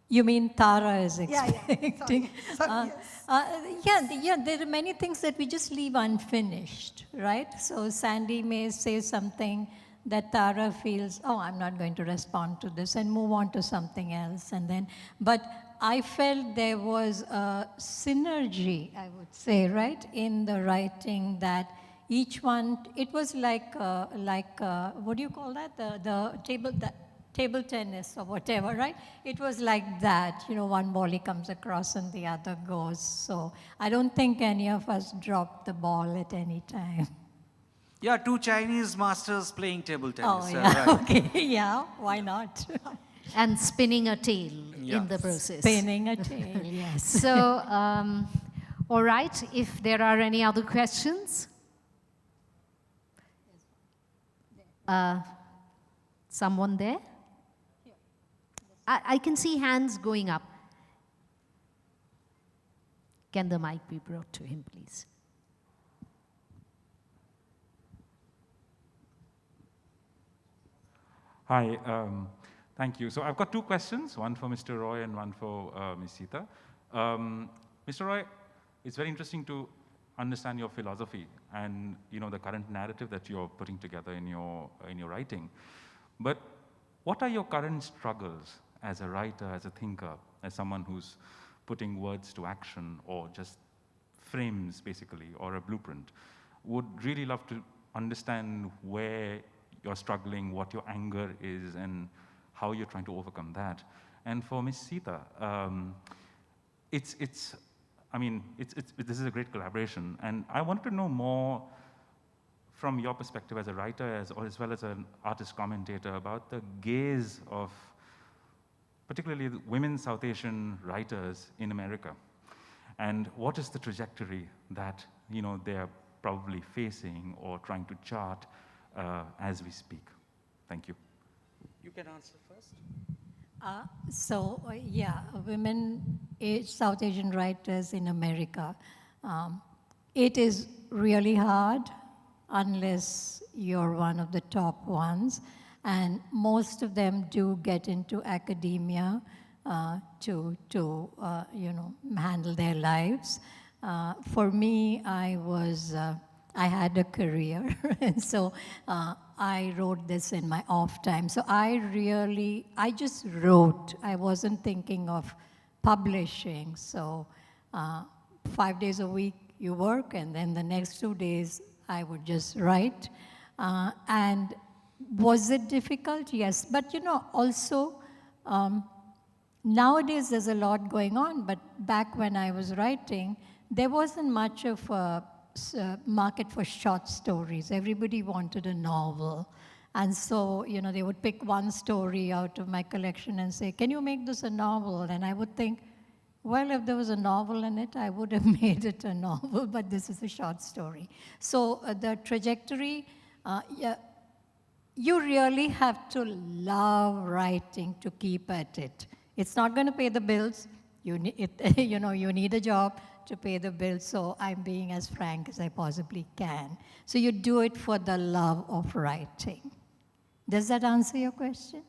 You mean Tara is expecting? Yeah. Sorry, yes. Yeah, there are many things that we just leave unfinished, right? So Sandy may say something that Tara feels, oh, I'm not going to respond to this, and move on to something else. And then, but I felt there was a synergy, I would say, right, in the writing, that each one, it was like what do you call that? The table tennis or whatever, right? It was like that, you know, one volley comes across and the other goes. So I don't think any of us dropped the ball at any time. Yeah, 2 Chinese masters playing table tennis. Oh, yeah, right. okay, yeah, why not? And spinning a tale in the process. Spinning a tale, yes. So, all right, if there are any other questions? Someone there? I can see hands going up. Can the mic be brought to him, please? Hi, thank you. So I've got 2 questions, one for Mr. Roy and one for Ms. Sita. Mr. Roy, it's very interesting to understand your philosophy and the current narrative that you're putting together in your writing. But what are your current struggles as a writer, as a thinker, as someone who's putting words to action or just frames basically, or a blueprint? Would really love to understand where you're struggling, what your anger is, and how you're trying to overcome that. And for Ms. 𝗬𝗃, this is a great collaboration, and I wanted to know more from your perspective as a writer as well as an artist commentator about the gaze of particularly the women South Asian writers in America, and what is the trajectory that they are probably facing or trying to chart as we speak. Thank you. You can answer first. Women South Asian writers in America. It is really hard unless you're one of the top ones. And most of them do get into academia to handle their lives. For me, I had a career, and so I wrote this in my off time. So I just wrote. I wasn't thinking of publishing. So 5 days a week you work, and then the next 2 days I would just write. And was it difficult? Yes. But also, nowadays there's a lot going on, but back when I was writing, there wasn't much of a market for short stories. Everybody wanted a novel. And so, they would pick one story out of my collection and say, can you make this a novel? And I would think, well, if there was a novel in it, I would have made it a novel, but this is a short story. So the trajectory, you really have to love writing to keep at it. It's not going to pay the bills. You need a job to pay the bills, so I'm being as frank as I possibly can. So you do it for the love of writing. Does that answer your question?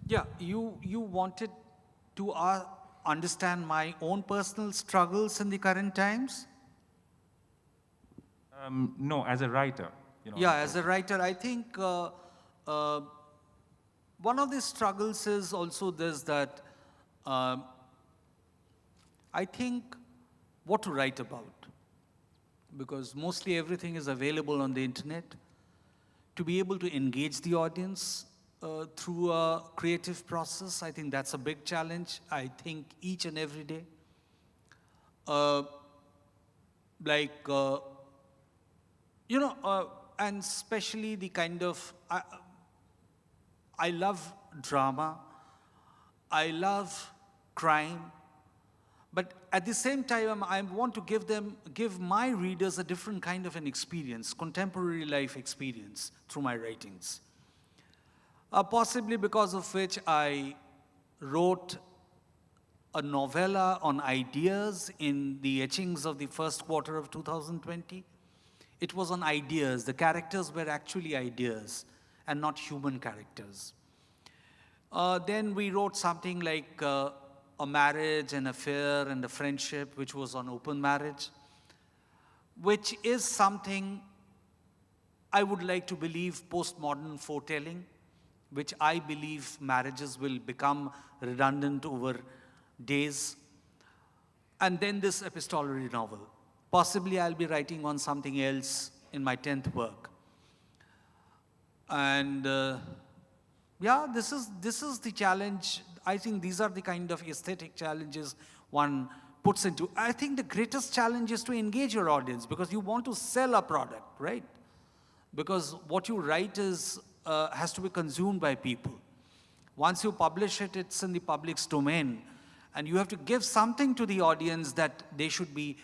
Yeah, you wanted to understand my own personal struggles in the current times? No, as a writer. Yeah, as a writer, I think one of the struggles is also this, that I think what to write about, because mostly everything is available on the internet. To be able to engage the audience through a creative process, I think that's a big challenge, I think, each and every day. And especially the kind of, I love drama, I love crime, but at the same time, I want to give my readers a different kind of an experience, contemporary life experience through my writings. Possibly because of which I wrote a novella on ideas in the etchings of the first quarter of 2020. It was on ideas. The characters were actually ideas and not human characters. Then we wrote something like a marriage, an affair, and a friendship, which was on open marriage, which is something I would like to believe postmodern foretelling, which I believe marriages will become redundant over days. And then this epistolary novel. Possibly I'll be writing on something else in my 10th work. And yeah, this is the challenge. I think these are the kind of aesthetic challenges one puts into. I think the greatest challenge is to engage your audience, because you want to sell a product, right? Because what you write has to be consumed by people. Once you publish it, it's in the public's domain, and you have to give something to the audience that they should be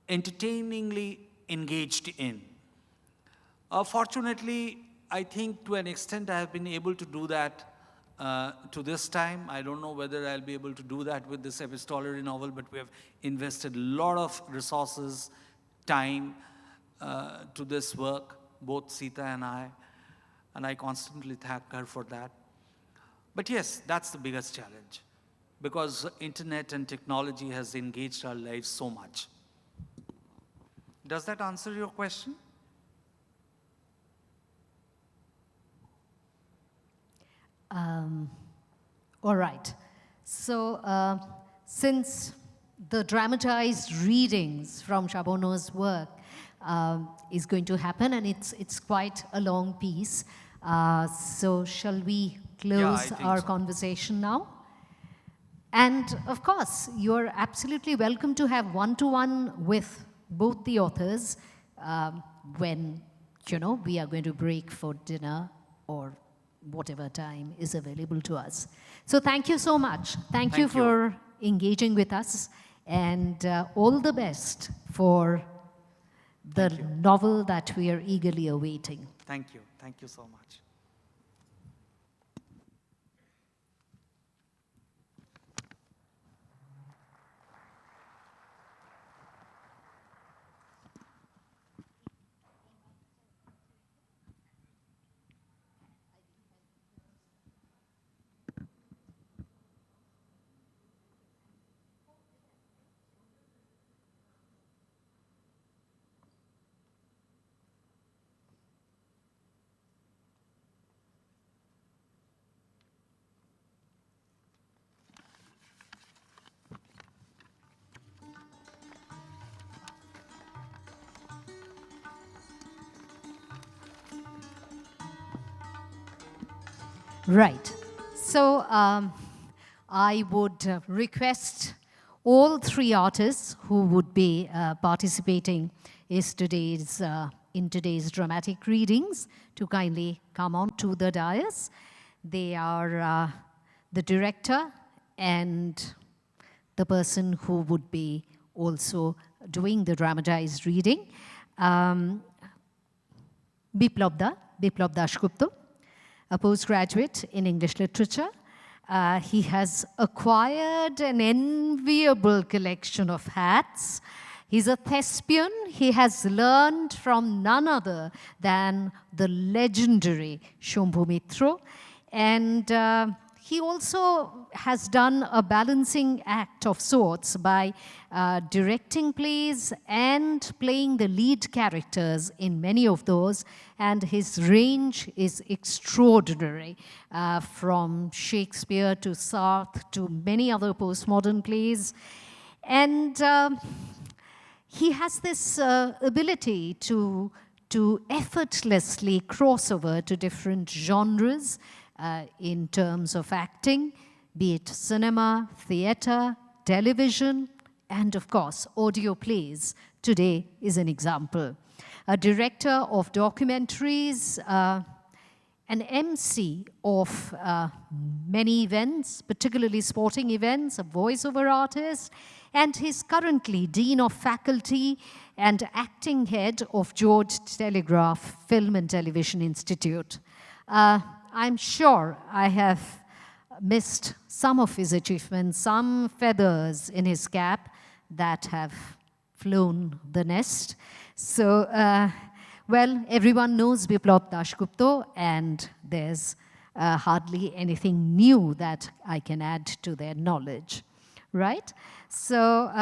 entertainingly engaged in. Fortunately, I think to an extent I have been able to do that to this time. I don't know whether I'll be able to do that with this epistolary novel, but we have invested a lot of resources, time to this work, both 𝗬𝗃 and I constantly thank her for that. But yes, that's the biggest challenge. because internet and technology has engaged our lives so much. Does that answer your question? All right. So since the dramatized readings from Sabarna's work is going to happen, and it's quite a long piece, so shall we close our conversation now? And of course, you're absolutely welcome to have one-to-one with both the authors when, we are going to break for dinner or whatever time is available to us. So thank you so much. Thank you for engaging with us, and all the best for the novel that we are eagerly awaiting. Thank you. Thank you so much. Right. So I would request all three artists who would be participating in today's dramatic readings to kindly come on to the dais. They are the director and the person who would be also doing the dramatized reading, 𝗵𝗶 𝗵𝗶 a postgraduate in English literature. He has acquired an enviable collection of hats. He's a thespian. He has learned from none other than the legendary 𝗕𝗵𝗵, and he also has done a balancing act of sorts by directing plays and playing the lead characters in many of those, and his range is extraordinary, from Shakespeare to Sartre to many other postmodern plays. And he has this ability to effortlessly cross over to different genres in terms of acting, be it cinema, theater, television, and of course, audio plays. Today is an example. A director of documentaries, an MC of many events, particularly sporting events, a voiceover artist, and he's currently Dean of Faculty and acting head of 𝗺𝗲𝗃 Film and Television Institute. I'm sure I have missed some of his achievements, some feathers in his cap that have flown the nest. So, well, everyone knows 𝗵𝗶 𝗃𝗃, and there's hardly anything new that I can add to their knowledge, right? So,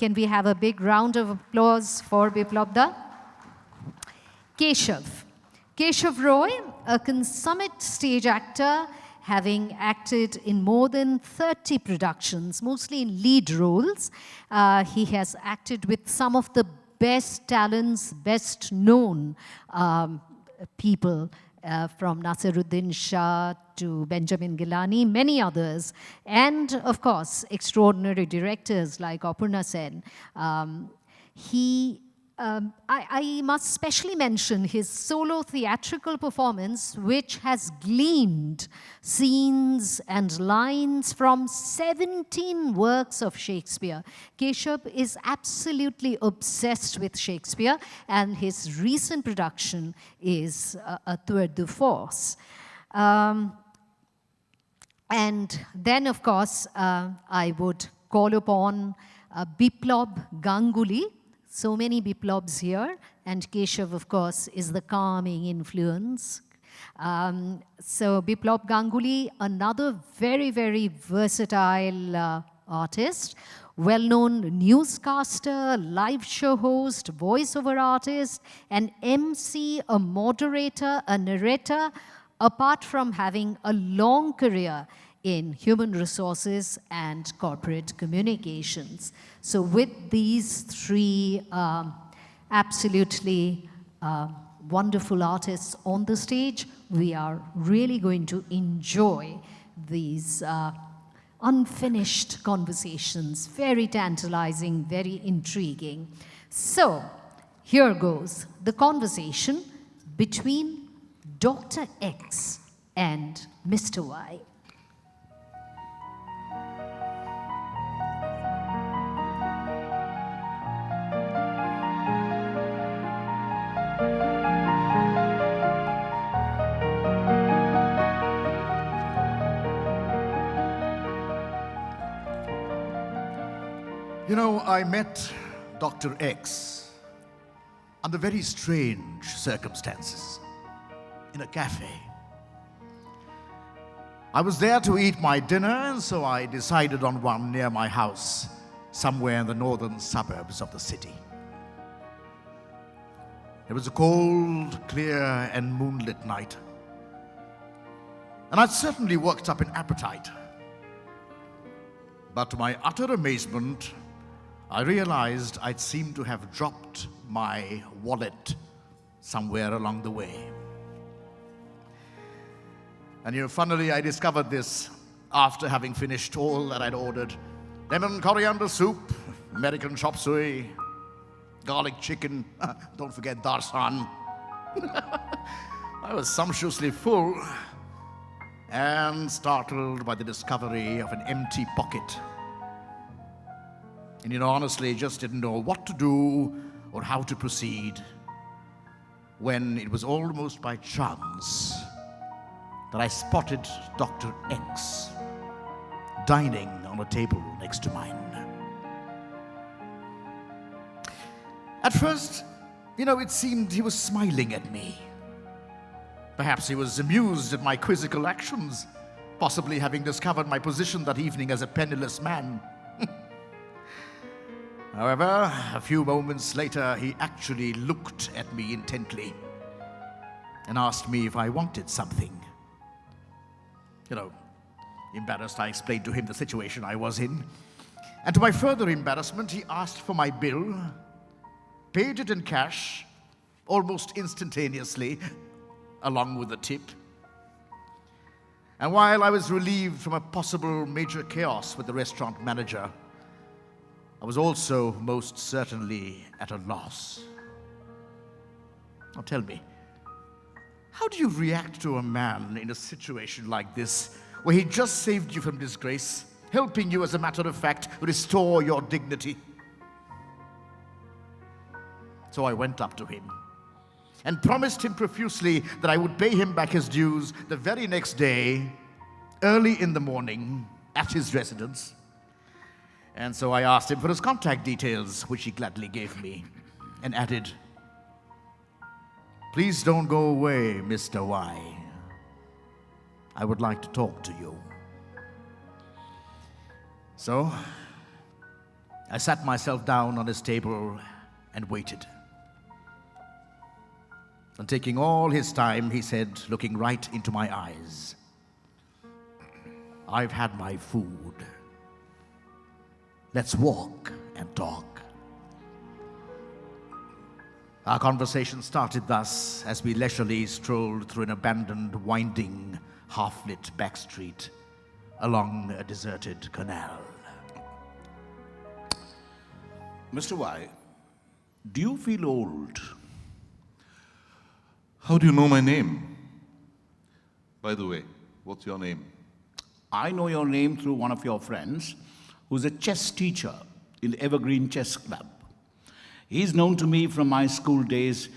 can we have a big round of applause for 𝗵𝗶? Keshav Roy, a consummate stage actor, having acted in more than 30 productions, mostly in lead roles. He has acted with some of the best talents, best known people, from Nasiruddin Shah to Benjamin Gilani, many others, and of course, extraordinary directors like Aparna Sen. I must specially mention his solo theatrical performance, which has gleaned scenes and lines from 17 works of Shakespeare. Keshav is absolutely obsessed with Shakespeare, and his recent production is a tour de force. And then, of course, I would call upon Biplab Ganguly. So many 𝗵𝗶s here, and Keshav, of course, is the calming influence. So Biplop Ganguly, another very, very versatile artist, well-known newscaster, live show host, voiceover artist, an MC, a moderator, a narrator, apart from having a long career in human resources and corporate communications. So with these three absolutely wonderful artists on the stage, we are really going to enjoy these unfinished conversations, very tantalizing, very intriguing. So here goes the conversation between Dr. X and Mr. Y. You know, I met Dr. X under very strange circumstances in a cafe. I was there to eat my dinner, and so I decided on one near my house, somewhere in the northern suburbs of the city. It was a cold, clear, and moonlit night, and I'd certainly worked up an appetite. But to my utter amazement, I realized I'd seemed to have dropped my wallet somewhere along the way. And you know, funnily, I discovered this after having finished all that I'd ordered. Lemon coriander soup, American chop suey, garlic chicken, don't forget darsan. I was sumptuously full and startled by the discovery of an empty pocket. And you know, honestly, just didn't know what to do or how to proceed when it was almost by chance that I spotted Dr. X dining on a table next to mine. At first, you know, it seemed he was smiling at me. Perhaps he was amused at my quizzical actions, possibly having discovered my position that evening as a penniless man. However, a few moments later, he actually looked at me intently and asked me if I wanted something. You know, embarrassed, I explained to him the situation I was in. And to my further embarrassment, he asked for my bill, paid it in cash, almost instantaneously, along with a tip. And while I was relieved from a possible major chaos with the restaurant manager, I was also most certainly at a loss. Now tell me, how do you react to a man in a situation like this, where he just saved you from disgrace, helping you, as a matter of fact, restore your dignity? So I went up to him and promised him profusely that I would pay him back his dues the very next day, early in the morning, at his residence. And so I asked him for his contact details, which he gladly gave me, and added, "Please don't go away, Mr. Y. I would like to talk to you." So I sat myself down on his table and waited. And taking all his time, he said, looking right into my eyes, "I've had my food. Let's walk and talk." Our conversation started thus as we leisurely strolled through an abandoned, winding, half-lit back street along a deserted canal. Mr. Y, do you feel old? How do you know my name? By the way, what's your name? I know your name through one of your friends who's a chess teacher in the Evergreen Chess Club. He's known to me from my school days.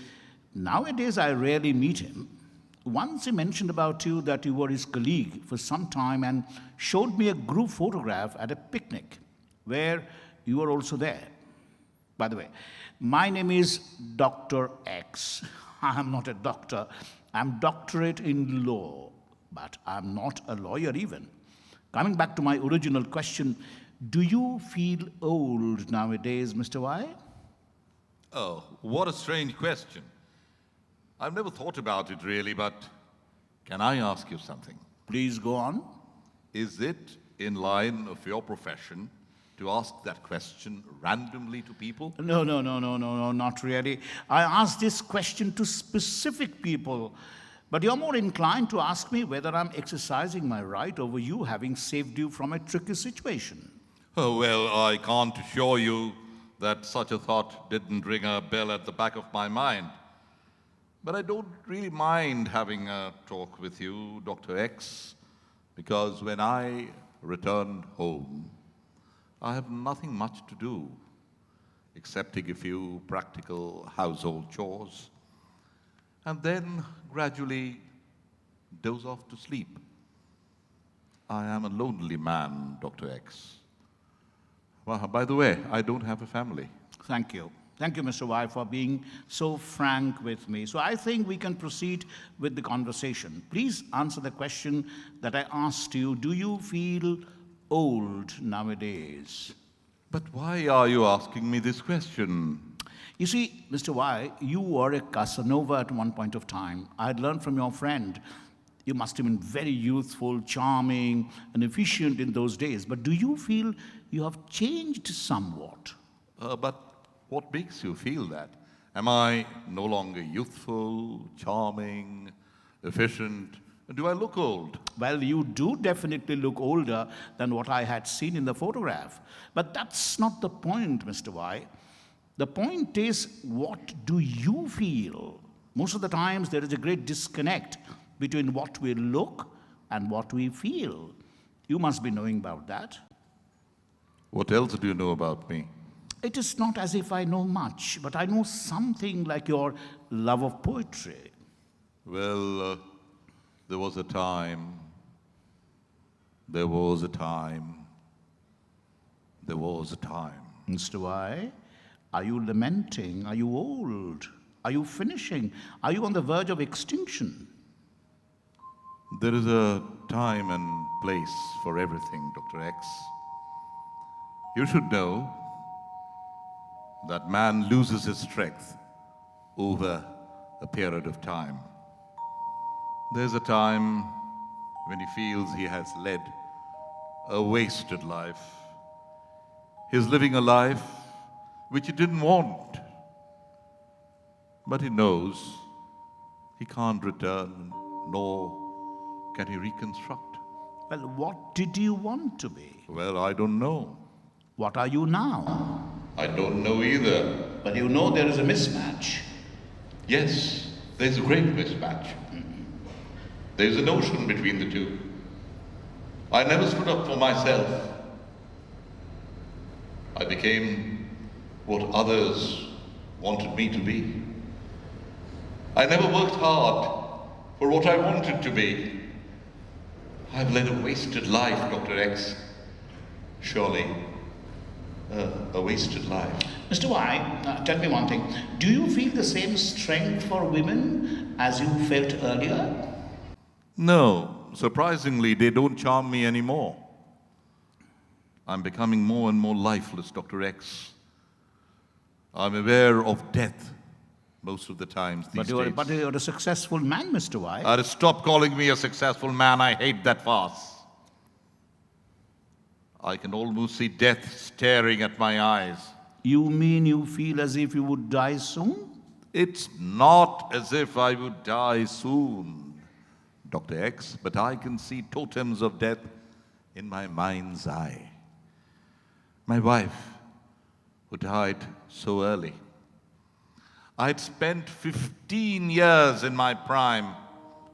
Nowadays, I rarely meet him. Once he mentioned about you that you were his colleague for some time and showed me a group photograph at a picnic where you were also there. By the way, my name is Dr. X. I am not a doctor. I'm doctorate in law, but I'm not a lawyer even. Coming back to my original question, do you feel old nowadays, Mr. Y? Oh, what a strange question. I've never thought about it really, but can I ask you something? Please go on. Is it in line of your profession to ask that question randomly to people? No, not really. I asked this question to specific people, but you're more inclined to ask me whether I'm exercising my right over you, having saved you from a tricky situation. Oh, well, I can't assure you that such a thought didn't ring a bell at the back of my mind. But I don't really mind having a talk with you, Dr. X, because when I returned home, I have nothing much to do, excepting a few practical household chores, and then gradually doze off to sleep. I am a lonely man, Dr. X. Well, by the way, I don't have a family. Thank you. Thank you, Mr. Y, for being so frank with me. So I think we can proceed with the conversation. Please answer the question that I asked you. Do you feel old nowadays? But why are you asking me this question? You see, Mr. Y, you were a Casanova at one point of time. I had learned from your friend. You must have been very youthful, charming, and efficient in those days. But do you feel you have changed somewhat? But what makes you feel that? Am I no longer youthful, charming, efficient? Do I look old? Well, you do definitely look older than what I had seen in the photograph. But that's not the point, Mr. Y. The point is, what do you feel? Most of the times, there is a great disconnect between what we look and what we feel. You must be knowing about that. What else do you know about me? It is not as if I know much, but I know something like your love of poetry. Well, there was a time. Mr. Y, are you lamenting? Are you old? Are you finishing? Are you on the verge of extinction? There is a time and place for everything, Dr. X. You should know that man loses his strength over a period of time. There's a time when he feels he has led a wasted life. He's living a life which he didn't want, but he knows he can't return, nor can he reconstruct. Well, what did you want to be? Well, I don't know. What are you now? I don't know either. But you know there is a mismatch. Yes, there's a great mismatch. There's an ocean between the two. I never stood up for myself. I became what others wanted me to be. I never worked hard for what I wanted to be. I've led a wasted life, Dr. X. Surely, a wasted life. Mr. Y, tell me one thing. Do you feel the same strength for women as you felt earlier? No, surprisingly, they don't charm me anymore. I'm becoming more and more lifeless, Dr. X. I'm aware of death most of the times these days. But you're a successful man, Mr. Y. Stop calling me a successful man. I hate that farce. I can almost see death staring at my eyes. You mean you feel as if you would die soon? It's not as if I would die soon, Dr. X, but I can see totems of death in my mind's eye. My wife, who died so early. I had spent 15 years in my prime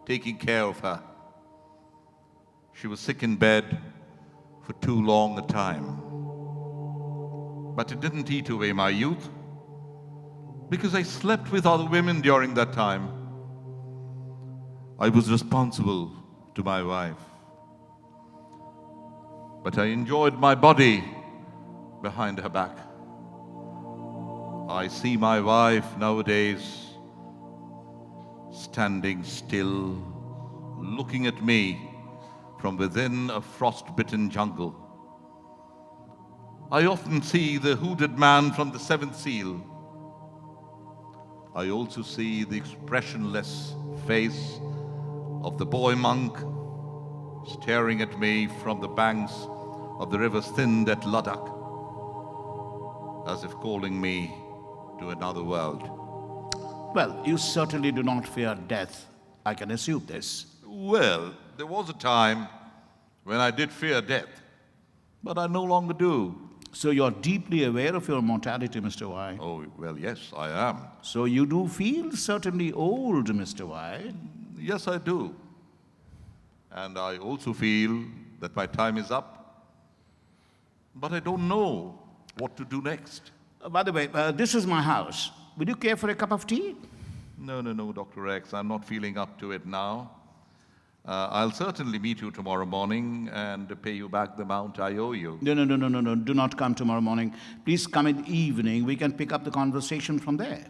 taking care of her. She was sick in bed for too long a time. But it didn't eat away my youth, because I slept with other women during that time. I was responsible to my wife. But I enjoyed my body behind her back. I see my wife nowadays standing still, looking at me from within a frost-bitten jungle. I often see the hooded man from the seventh seal. I also see the expressionless face of the boy monk staring at me from the banks of the river Sindh at Ladakh, as if calling me to another world. Well, you certainly do not fear death. I can assume this. Well, there was a time when I did fear death, but I no longer do. So you're deeply aware of your mortality, Mr. Y. Oh, well, yes, I am. So you do feel certainly old, Mr. Y. Yes, I do. And I also feel that my time is up. But I don't know what to do next. By the way, this is my house. Would you care for a cup of tea? No, Dr. X, I'm not feeling up to it now. I'll certainly meet you tomorrow morning and pay you back the amount I owe you. No. Do not come tomorrow morning. Please come in the evening. We can pick up the conversation from there.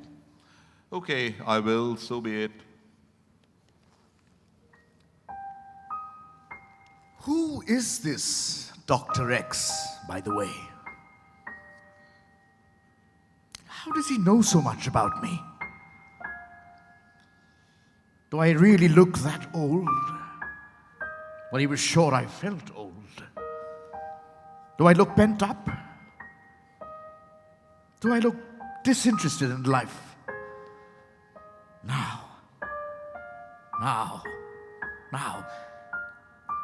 Okay, I will. So be it. Who is this Dr. X, by the way? How does he know so much about me? Do I really look that old? Well, he was sure I felt old. Do I look bent up? Do I look disinterested in life? Now.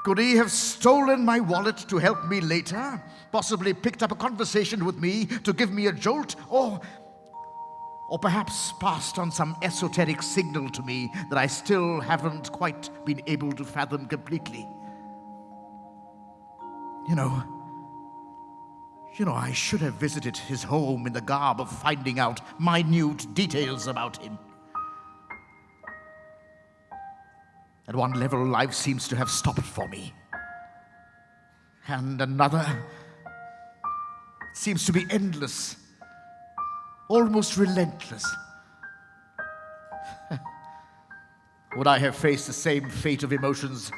Could he have stolen my wallet to help me later? Possibly picked up a conversation with me to give me a jolt? Or perhaps passed on some esoteric signal to me that I still haven't quite been able to fathom completely? You know, I should have visited his home in the garb of finding out minute details about him. At one level, life seems to have stopped for me. And another seems to be endless, almost relentless. Would I have faced the same fate of emotions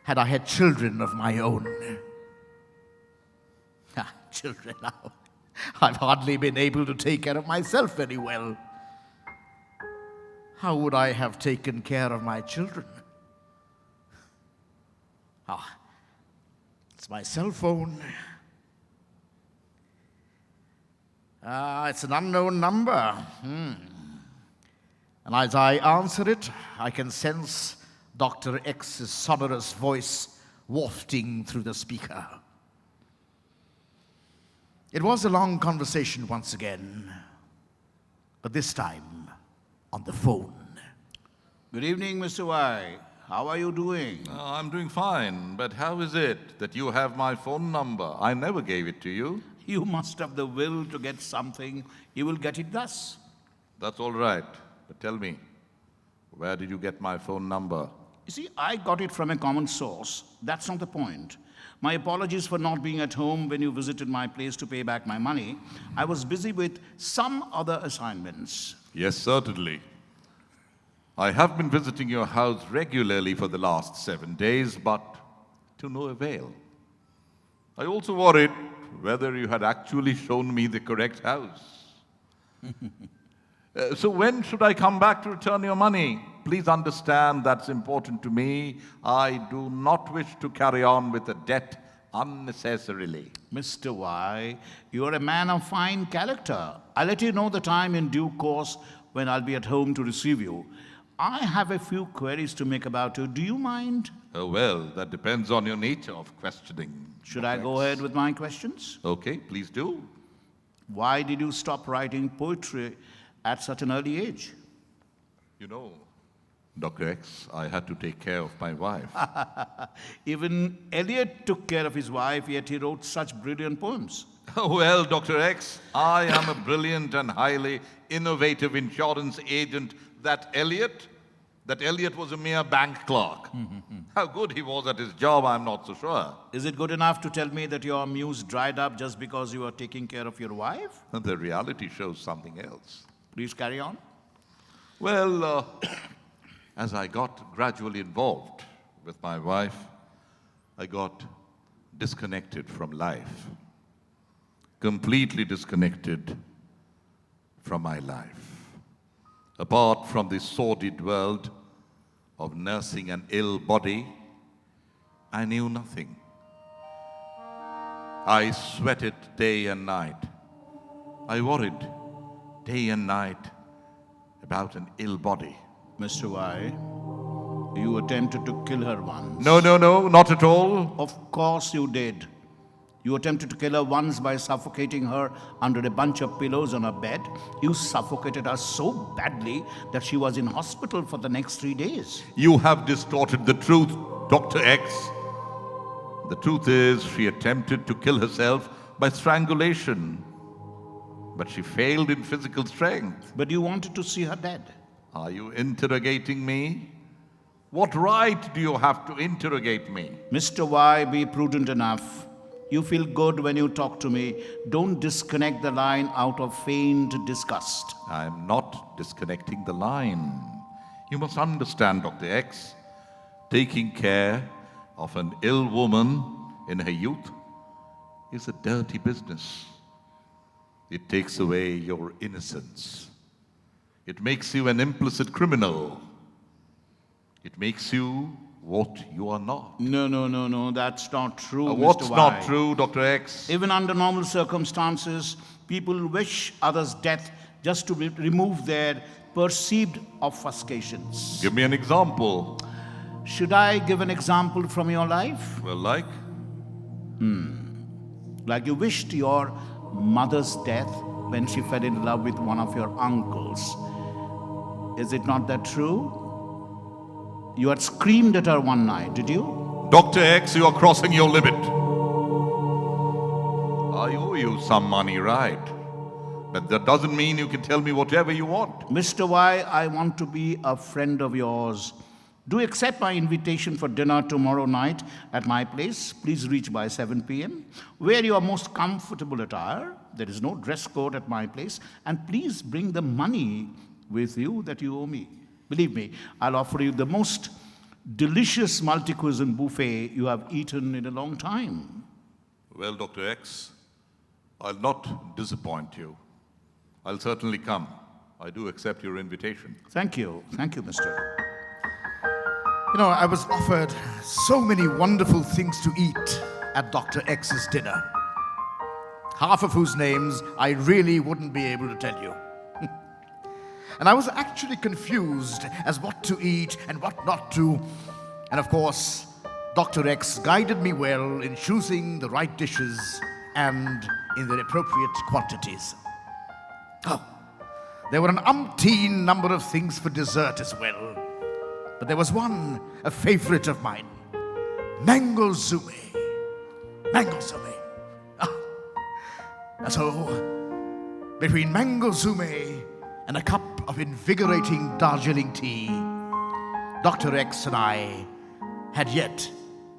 had I had children of my own? Children now. I've hardly been able to take care of myself very well. How would I have taken care of my children? It's my cell phone. It's an unknown number. And as I answer it, I can sense Dr. X's sonorous voice wafting through the speaker. It was a long conversation once again, but this time on the phone. Good evening, Mr. Y. How are you doing? I'm doing fine, but how is it that you have my phone number? I never gave it to you. You must have the will to get something. You will get it thus. That's all right, but tell me, where did you get my phone number? You see, I got it from a common source. That's not the point. My apologies for not being at home when you visited my place to pay back my money. I was busy with some other assignments. Yes, certainly. I have been visiting your house regularly for the last 7 days, but to no avail. I also worried whether you had actually shown me the correct house. So when should I come back to return your money? Please understand that's important to me. I do not wish to carry on with a debt unnecessarily. Mr. Y, you are a man of fine character. I'll let you know the time in due course when I'll be at home to receive you. I have a few queries to make about you. Do you mind? Well, that depends on your nature of questioning. Should I go ahead with my questions? Okay, please do. Why did you stop writing poetry at such an early age? You know, Dr. X, I had to take care of my wife. Even Eliot took care of his wife, yet he wrote such brilliant poems. Well, Dr. X, I am a brilliant and highly innovative insurance agent. That Eliot was a mere bank clerk. How good he was at his job, I'm not so sure. Is it good enough to tell me that your muse dried up just because you are taking care of your wife? The reality shows something else. Please carry on. Well, as I got gradually involved with my wife, I got disconnected from life, completely disconnected from my life. Apart from the sordid world of nursing an ill body, I knew nothing. I sweated day and night. I worried day and night about an ill body. Mr. Y, you attempted to kill her once. No, not at all. Of course you did. You attempted to kill her once by suffocating her under a bunch of pillows on her bed. You suffocated her so badly that she was in hospital for the next 3 days. You have distorted the truth, Dr. X. The truth is, she attempted to kill herself by strangulation, but she failed in physical strength. But you wanted to see her dead. Are you interrogating me? What right do you have to interrogate me? Mr. Y, be prudent enough. You feel good when you talk to me. Don't disconnect the line out of feigned disgust. I am not disconnecting the line. You must understand, Dr. X, taking care of an ill woman in her youth is a dirty business. It takes away your innocence. It makes you an implicit criminal. It makes you what you are not. No, that's not true, What's Mr. Y. not true, Dr. X? Even under normal circumstances, people wish others' death just to remove their perceived obfuscations. Give me an example. Should I give an example from your life? Well, like? Like you wished your mother's death when she fell in love with one of your uncles. Is it not that true? You had screamed at her one night, did you? Dr. X, you are crossing your limit. I owe you some money, right? But that doesn't mean you can tell me whatever you want. Mr. Y, I want to be a friend of yours. Do accept my invitation for dinner tomorrow night at my place. Please reach by 7 p.m. Wear your most comfortable attire. There is no dress code at my place. And please bring the money with you that you owe me. Believe me, I'll offer you the most delicious multi-cuisine buffet you have eaten in a long time. Well, Dr. X, I'll not disappoint you. I'll certainly come. I do accept your invitation. Thank you, mister. You know, I was offered so many wonderful things to eat at Dr. X's dinner, half of whose names I really wouldn't be able to tell you. And I was actually confused as what to eat and what not to. And of course, Dr. X guided me well in choosing the right dishes and in the appropriate quantities. Oh, there were an umpteen number of things for dessert as well. But there was one, a favorite of mine, mango 𝗬𝗵𝗂. Mango 𝗬𝗵𝗂. So, between mango 𝗬𝗵𝗂 and a cup of invigorating Darjeeling tea, Dr. X and I had yet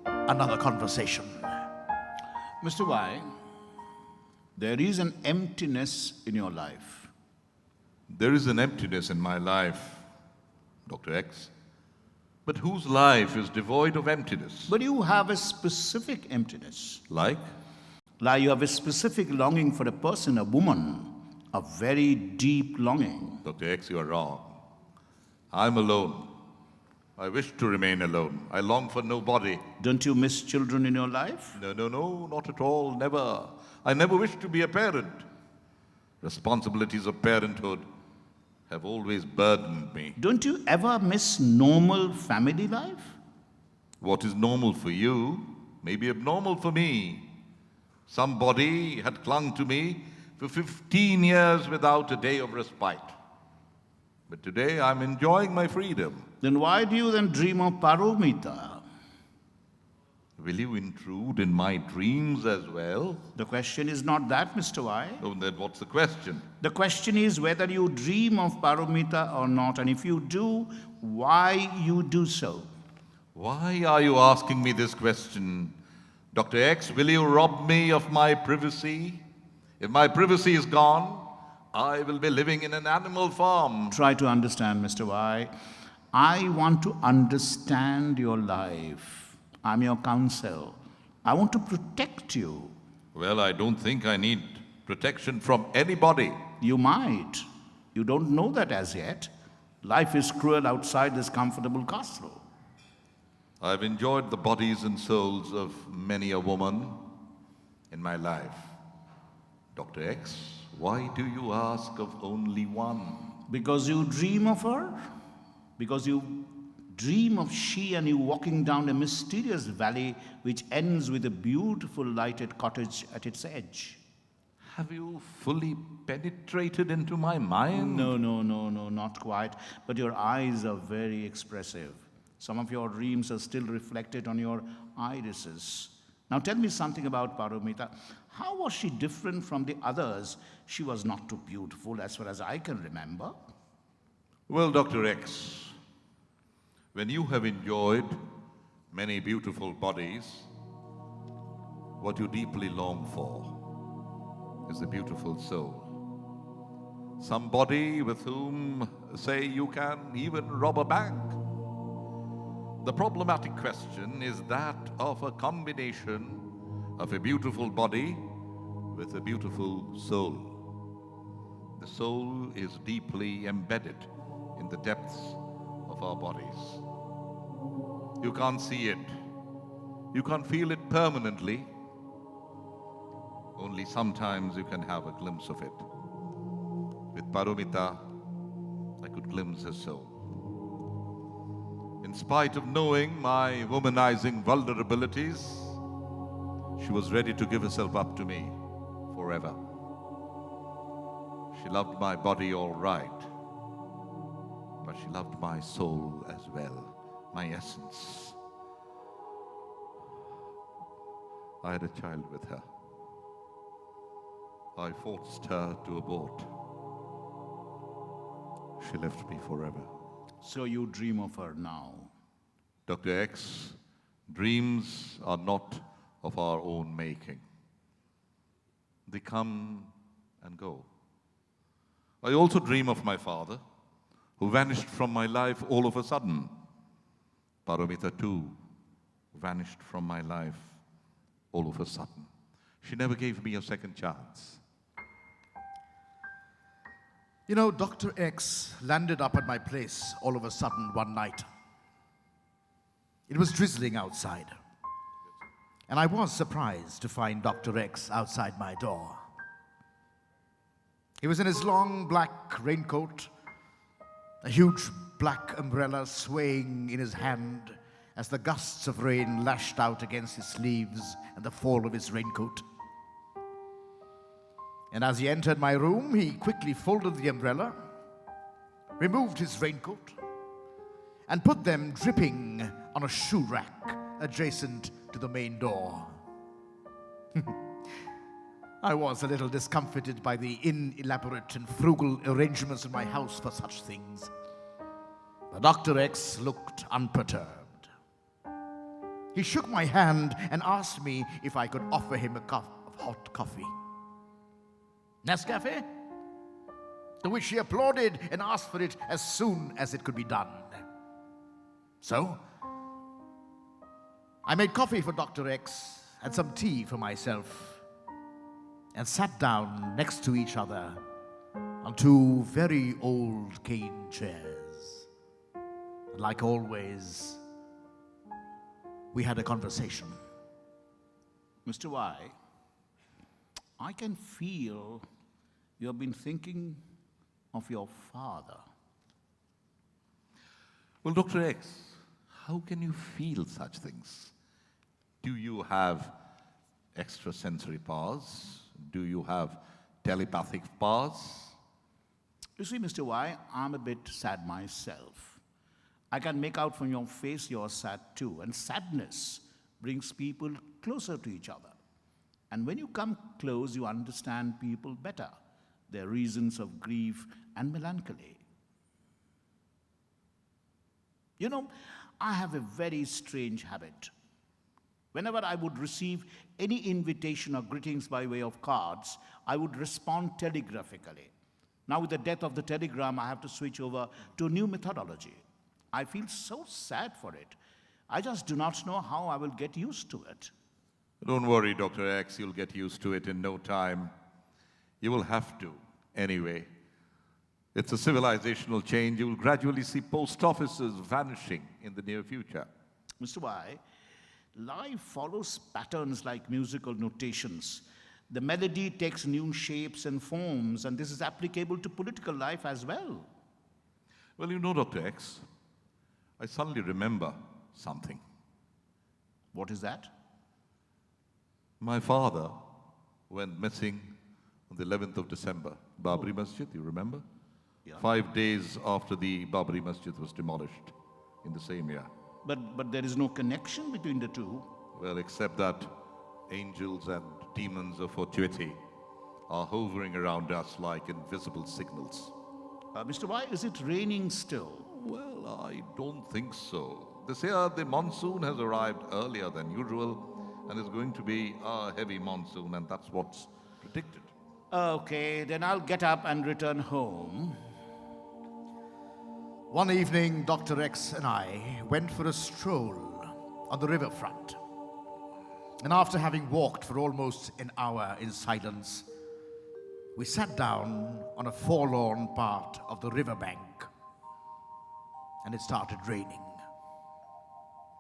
another conversation. Mr. Y, there is an emptiness in your life. There is an emptiness in my life, Dr. X. But whose life is devoid of emptiness? But you have a specific emptiness. Like? Like you have a specific longing for a person, a woman, a very deep longing. Dr. X, you are wrong. I'm alone. I wish to remain alone. I long for nobody. Don't you miss children in your life? No, not at all. Never. I never wished to be a parent. Responsibilities of parenthood have always burdened me. Don't you ever miss normal family life? What is normal for you may be abnormal for me. Somebody had clung to me for 15 years without a day of respite. But today I'm enjoying my freedom. Then why do you then dream of 𝗃𝗃? Will you intrude in my dreams as well? The question is not that, Mr. Y. Oh, then what's the question? The question is whether you dream of 𝗃𝗃 or not, and if you do, why you do so. Why are you asking me this question? Dr. X, will you rob me of my privacy? If my privacy is gone, I will be living in an animal farm. Try to understand, Mr. Y. I want to understand your life. I'm your counsel. I want to protect you. Well, I don't think I need protection from anybody. You might. You don't know that as yet. Life is cruel outside this comfortable castle. I've enjoyed the bodies and souls of many a woman in my life. Dr. X, why do you ask of only one? Because you dream of her? Because you dream of she and you walking down a mysterious valley which ends with a beautiful lighted cottage at its edge. Have you fully penetrated into my mind? No, not quite. But your eyes are very expressive. Some of your dreams are still reflected on your irises. Now tell me something about Paramita. How was she different from the others? She was not too beautiful as far as I can remember. Well, Dr. X, when you have enjoyed many beautiful bodies, what you deeply long for is the beautiful soul. Somebody with whom, say, you can even rob a bank. The problematic question is that of a combination of a beautiful body with a beautiful soul. The soul is deeply embedded in the depths of our bodies. You can't see it. You can't feel it permanently. Only sometimes you can have a glimpse of it. With Paramita, I could glimpse her soul. In spite of knowing my womanizing vulnerabilities, she was ready to give herself up to me forever. She loved my body all right, but she loved my soul as well, my essence. I had a child with her. I forced her to abort. She left me forever. So you dream of her now. Dr. X, dreams are not of our own making. They come and go. I also dream of my father, who vanished from my life all of a sudden. Paramita too vanished from my life all of a sudden. She never gave me a second chance. You know, Dr. X landed up at my place all of a sudden one night. It was drizzling outside, and I was surprised to find Dr. X outside my door. He was in his long black raincoat, a huge black umbrella swaying in his hand as the gusts of rain lashed out against his sleeves and the fall of his raincoat. And as he entered my room, he quickly folded the umbrella, removed his raincoat, and put them dripping on a shoe rack adjacent to the main door. I was a little discomfited by the inelaborate and frugal arrangements in my house for such things. But Dr. X looked unperturbed. He shook my hand and asked me if I could offer him a cup of hot coffee. Nescafe? To which he applauded and asked for it as soon as it could be done. So, I made coffee for Dr. X and some tea for myself, and sat down next to each other on two very old cane chairs. And like always, we had a conversation. Mr. Y, I can feel you have been thinking of your father. Well, Dr. X, how can you feel such things? Do you have extrasensory powers? Do you have telepathic powers? You see, Mr. Y, I'm a bit sad myself. I can make out from your face you're sad too, and sadness brings people closer to each other. And when you come close, you understand people better, their reasons of grief and melancholy. You know, I have a very strange habit. Whenever I would receive any invitation or greetings by way of cards, I would respond telegraphically. Now, with the death of the telegram, I have to switch over to a new methodology. I feel so sad for it. I just do not know how I will get used to it. Don't worry, Dr. X, you'll get used to it in no time. You will have to, anyway. It's a civilizational change. You will gradually see post offices vanishing in the near future. Mr. Y, life follows patterns like musical notations. The melody takes new shapes and forms, and this is applicable to political life as well. Well, you know, Dr. X, I suddenly remember something. What is that? My father went missing on the 11th of December, 𝗵𝗲 Masjid, you remember? Yeah. 5 days after the 𝗵𝗲 Masjid was demolished in the same year. But there is no connection between the two. Well, except that angels and demons of 𝗃𝗏𝗃𝗃 are hovering around us like invisible signals. Mr. Y, is it raining still? Well, I don't think so. This year, the monsoon has arrived earlier than usual and is going to be a heavy monsoon, and that's what's predicted. Okay, then I'll get up and return home. One evening, Dr. X and I went for a stroll on the riverfront. And after having walked for almost an hour in silence, we sat down on a forlorn part of the riverbank, and it started raining.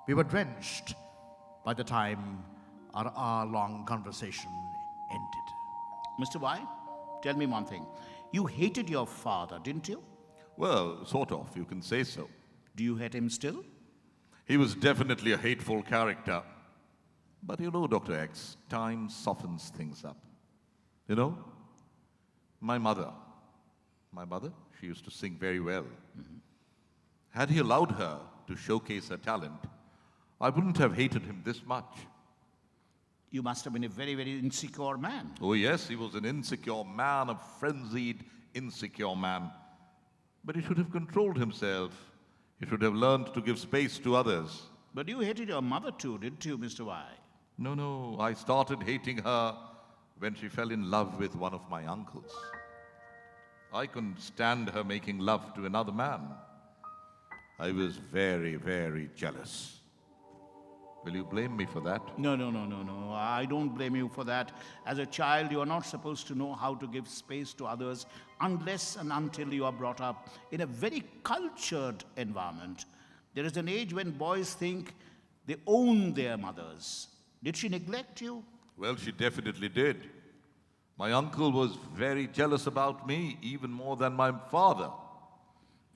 We were drenched by the time our hour-long conversation ended. Mr. Y, tell me one thing. You hated your father, didn't you? Well, sort of, you can say so. Do you hate him still? He was definitely a hateful character. But you know, Dr. X, time softens things up. You know, my mother, she used to sing very well. Mm-hmm. Had he allowed her to showcase her talent, I wouldn't have hated him this much. You must have been a very, very insecure man. Oh yes, he was an insecure man, a frenzied, insecure man. But he should have controlled himself. He should have learned to give space to others. But you hated your mother too, didn't you, Mr. Y? No, I started hating her when she fell in love with one of my uncles. I couldn't stand her making love to another man. I was very, very jealous. Will you blame me for that? No. I don't blame you for that. As a child, you are not supposed to know how to give space to others unless and until you are brought up in a very cultured environment. There is an age when boys think they own their mothers. Did she neglect you? Well, she definitely did. My uncle was very jealous about me, even more than my father.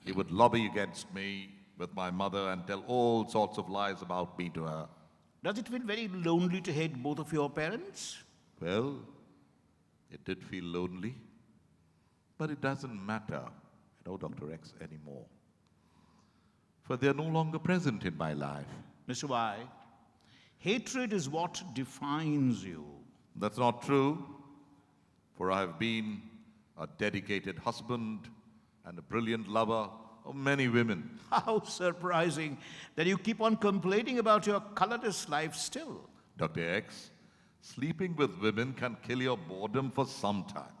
He would lobby against me with my mother and tell all sorts of lies about me to her. Does it feel very lonely to hate both of your parents? Well, it did feel lonely, but it doesn't matter, Dr. X, anymore. For they're no longer present in my life. Mr. Y, hatred is what defines you. That's not true, for I have been a dedicated husband and a brilliant lover of many women. How surprising that you keep on complaining about your colorless life still. Dr. X, sleeping with women can kill your boredom for some time,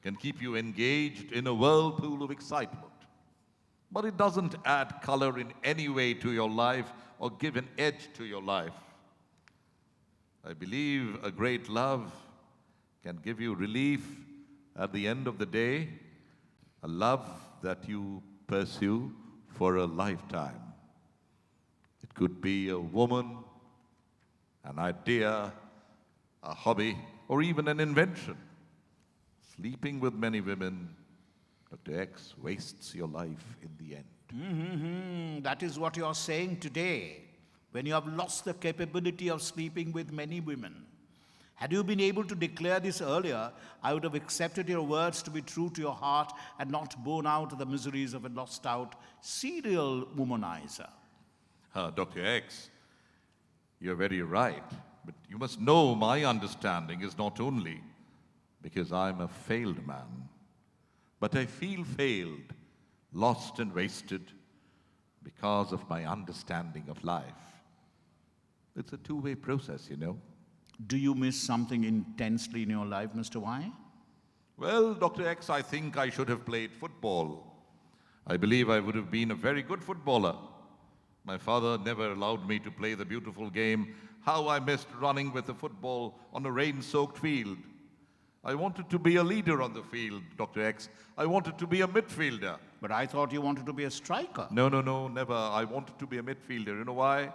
can keep you engaged in a whirlpool of excitement. But it doesn't add color in any way to your life or give an edge to your life. I believe a great love can give you relief at the end of the day, a love that you pursue for a lifetime. It could be a woman, an idea, a hobby, or even an invention. Sleeping with many women, Dr. X, wastes your life in the end. That is what you are saying today, when you have lost the capability of sleeping with many women. Had you been able to declare this earlier, I would have accepted your words to be true to your heart and not borne out the miseries of a lost out serial womanizer. Dr. X, you're very right, but you must know my understanding is not only because I'm a failed man, but I feel failed, lost and wasted because of my understanding of life. It's a two-way process, you know. Do you miss something intensely in your life, Mr. Y? Well, Dr. X, I think I should have played football. I believe I would have been a very good footballer. My father never allowed me to play the beautiful game. How I missed running with the football on a rain-soaked field. I wanted to be a leader on the field, Dr. X. I wanted to be a midfielder. But I thought you wanted to be a striker. No, never. I wanted to be a midfielder. You know why?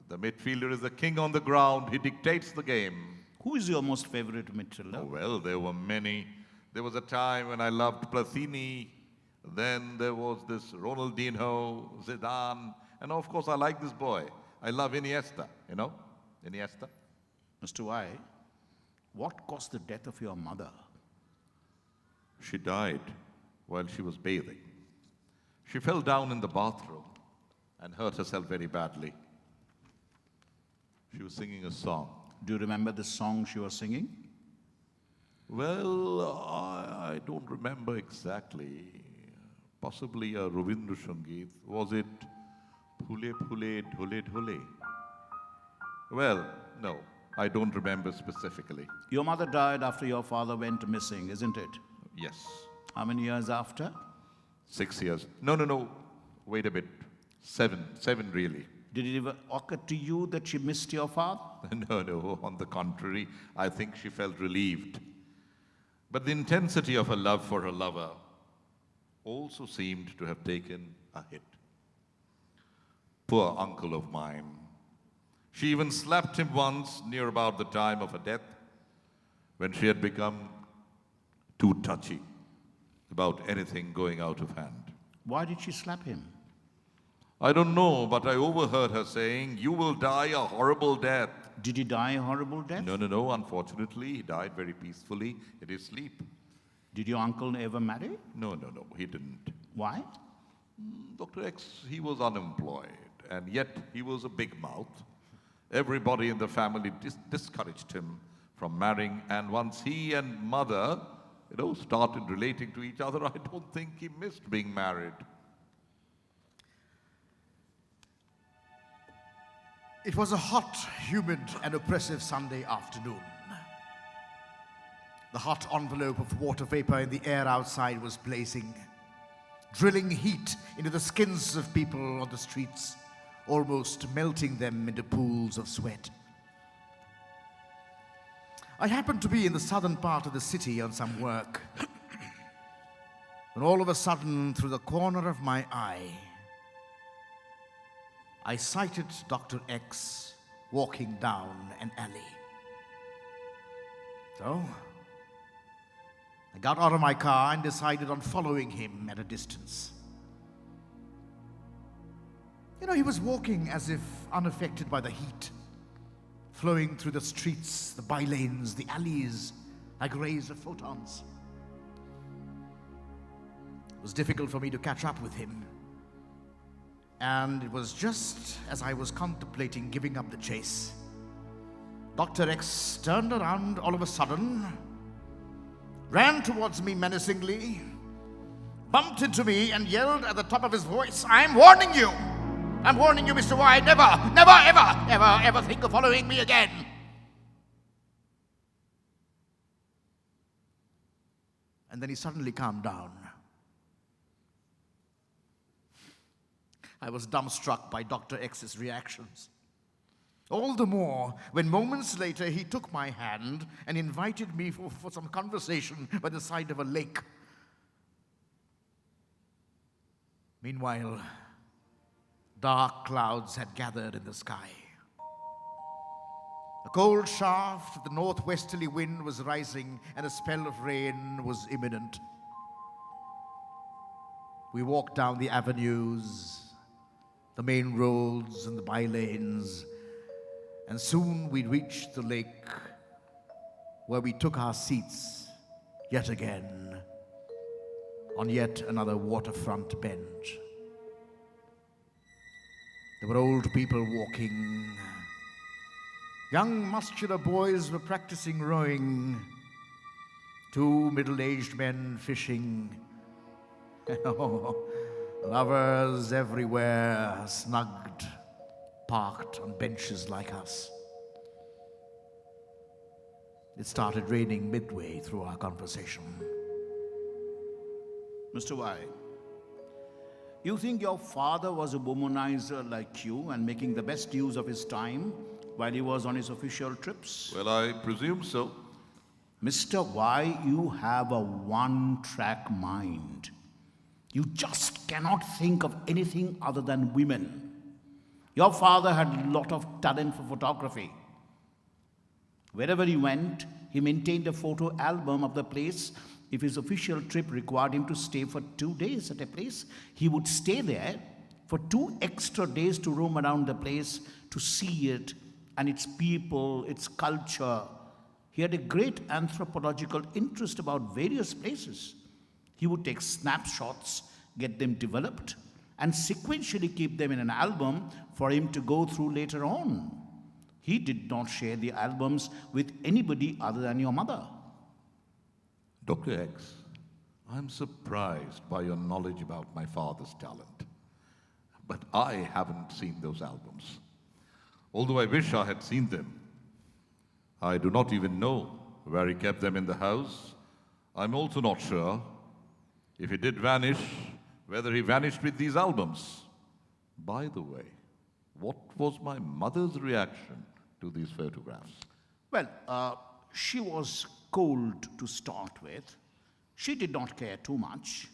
The midfielder is the king on the ground. He dictates the game. Who is your most favorite midfielder? Oh, well, there were many. There was a time when I loved Platini. Then there was this Ronaldinho, Zidane. And of course, I like this boy. I love Iniesta, you know? Iniesta. Mr. Y, what caused the death of your mother? She died while she was bathing. She fell down in the bathroom and hurt herself very badly. She was singing a song. Do you remember the song she was singing? Well, I don't remember exactly. Possibly a Ravindra Sangeet. Was it Phule Phule Dhole Dhole? Well, no, I don't remember specifically. Your mother died after your father went missing, isn't it? Yes. How many years after? 6 years. No. Wait a bit. 7 really. Did it ever occur to you that she missed your father? No, on the contrary, I think she felt relieved. But the intensity of her love for her lover also seemed to have taken a hit. Poor uncle of mine. She even slapped him once near about the time of her death, when she had become too touchy about anything going out of hand. Why did she slap him? I don't know, but I overheard her saying, "You will die a horrible death." Did he die a horrible death? No. Unfortunately, he died very peacefully in his sleep. Did your uncle ever marry? No, he didn't. Why? Dr. X, he was unemployed, and yet he was a big mouth. Everybody in the family discouraged him from marrying, and once he and mother, started relating to each other, I don't think he missed being married. It was a hot, humid, and oppressive Sunday afternoon. The hot envelope of water vapor in the air outside was blazing, drilling heat into the skins of people on the streets, almost melting them into pools of sweat. I happened to be in the southern part of the city on some work, when all of a sudden, through the corner of my eye, I sighted Dr. X walking down an alley. So, I got out of my car and decided on following him at a distance. He was walking as if unaffected by the heat, flowing through the streets, the bylanes, the alleys, like rays of photons. It was difficult for me to catch up with him. And it was just as I was contemplating giving up the chase, Dr. X turned around all of a sudden, ran towards me menacingly, bumped into me and yelled at the top of his voice, "I'm warning you! I'm warning you, Mr. Y, never, ever think of following me again." And then he suddenly calmed down. I was dumbstruck by Dr. X's reactions. All the more when moments later he took my hand and invited me for some conversation by the side of a lake. Meanwhile, dark clouds had gathered in the sky. A cold shaft of the northwesterly wind was rising, and a spell of rain was imminent. We walked down the avenues, the main roads and the bylanes, and soon we reached the lake, where we took our seats yet again on yet another waterfront bench. There were old people walking. Young muscular boys were practicing rowing. 2 middle-aged men fishing. Lovers everywhere, snugged, parked on benches like us. It started raining midway through our conversation. Mr. Y, You think your father was a womanizer like you and making the best use of his time while he was on his official trips? Well, I presume so. Mr. Y, you have a one-track mind. You just cannot think of anything other than women. Your father had a lot of talent for photography. Wherever he went, he maintained a photo album of the place. If his official trip required him to stay for 2 days at a place, he would stay there for 2 extra days to roam around the place, to see it and its people, its culture. He had a great anthropological interest about various places. He would take snapshots, get them developed, and sequentially keep them in an album for him to go through later on. He did not share the albums with anybody other than your mother. Dr. X, I'm surprised by your knowledge about my father's talent. But I haven't seen those albums. Although I wish I had seen them. I do not even know where he kept them in the house. I'm also not sure, if he did vanish, whether he vanished with these albums. By the way, what was my mother's reaction to these photographs? Well, she was cold to start with. She did not care too much,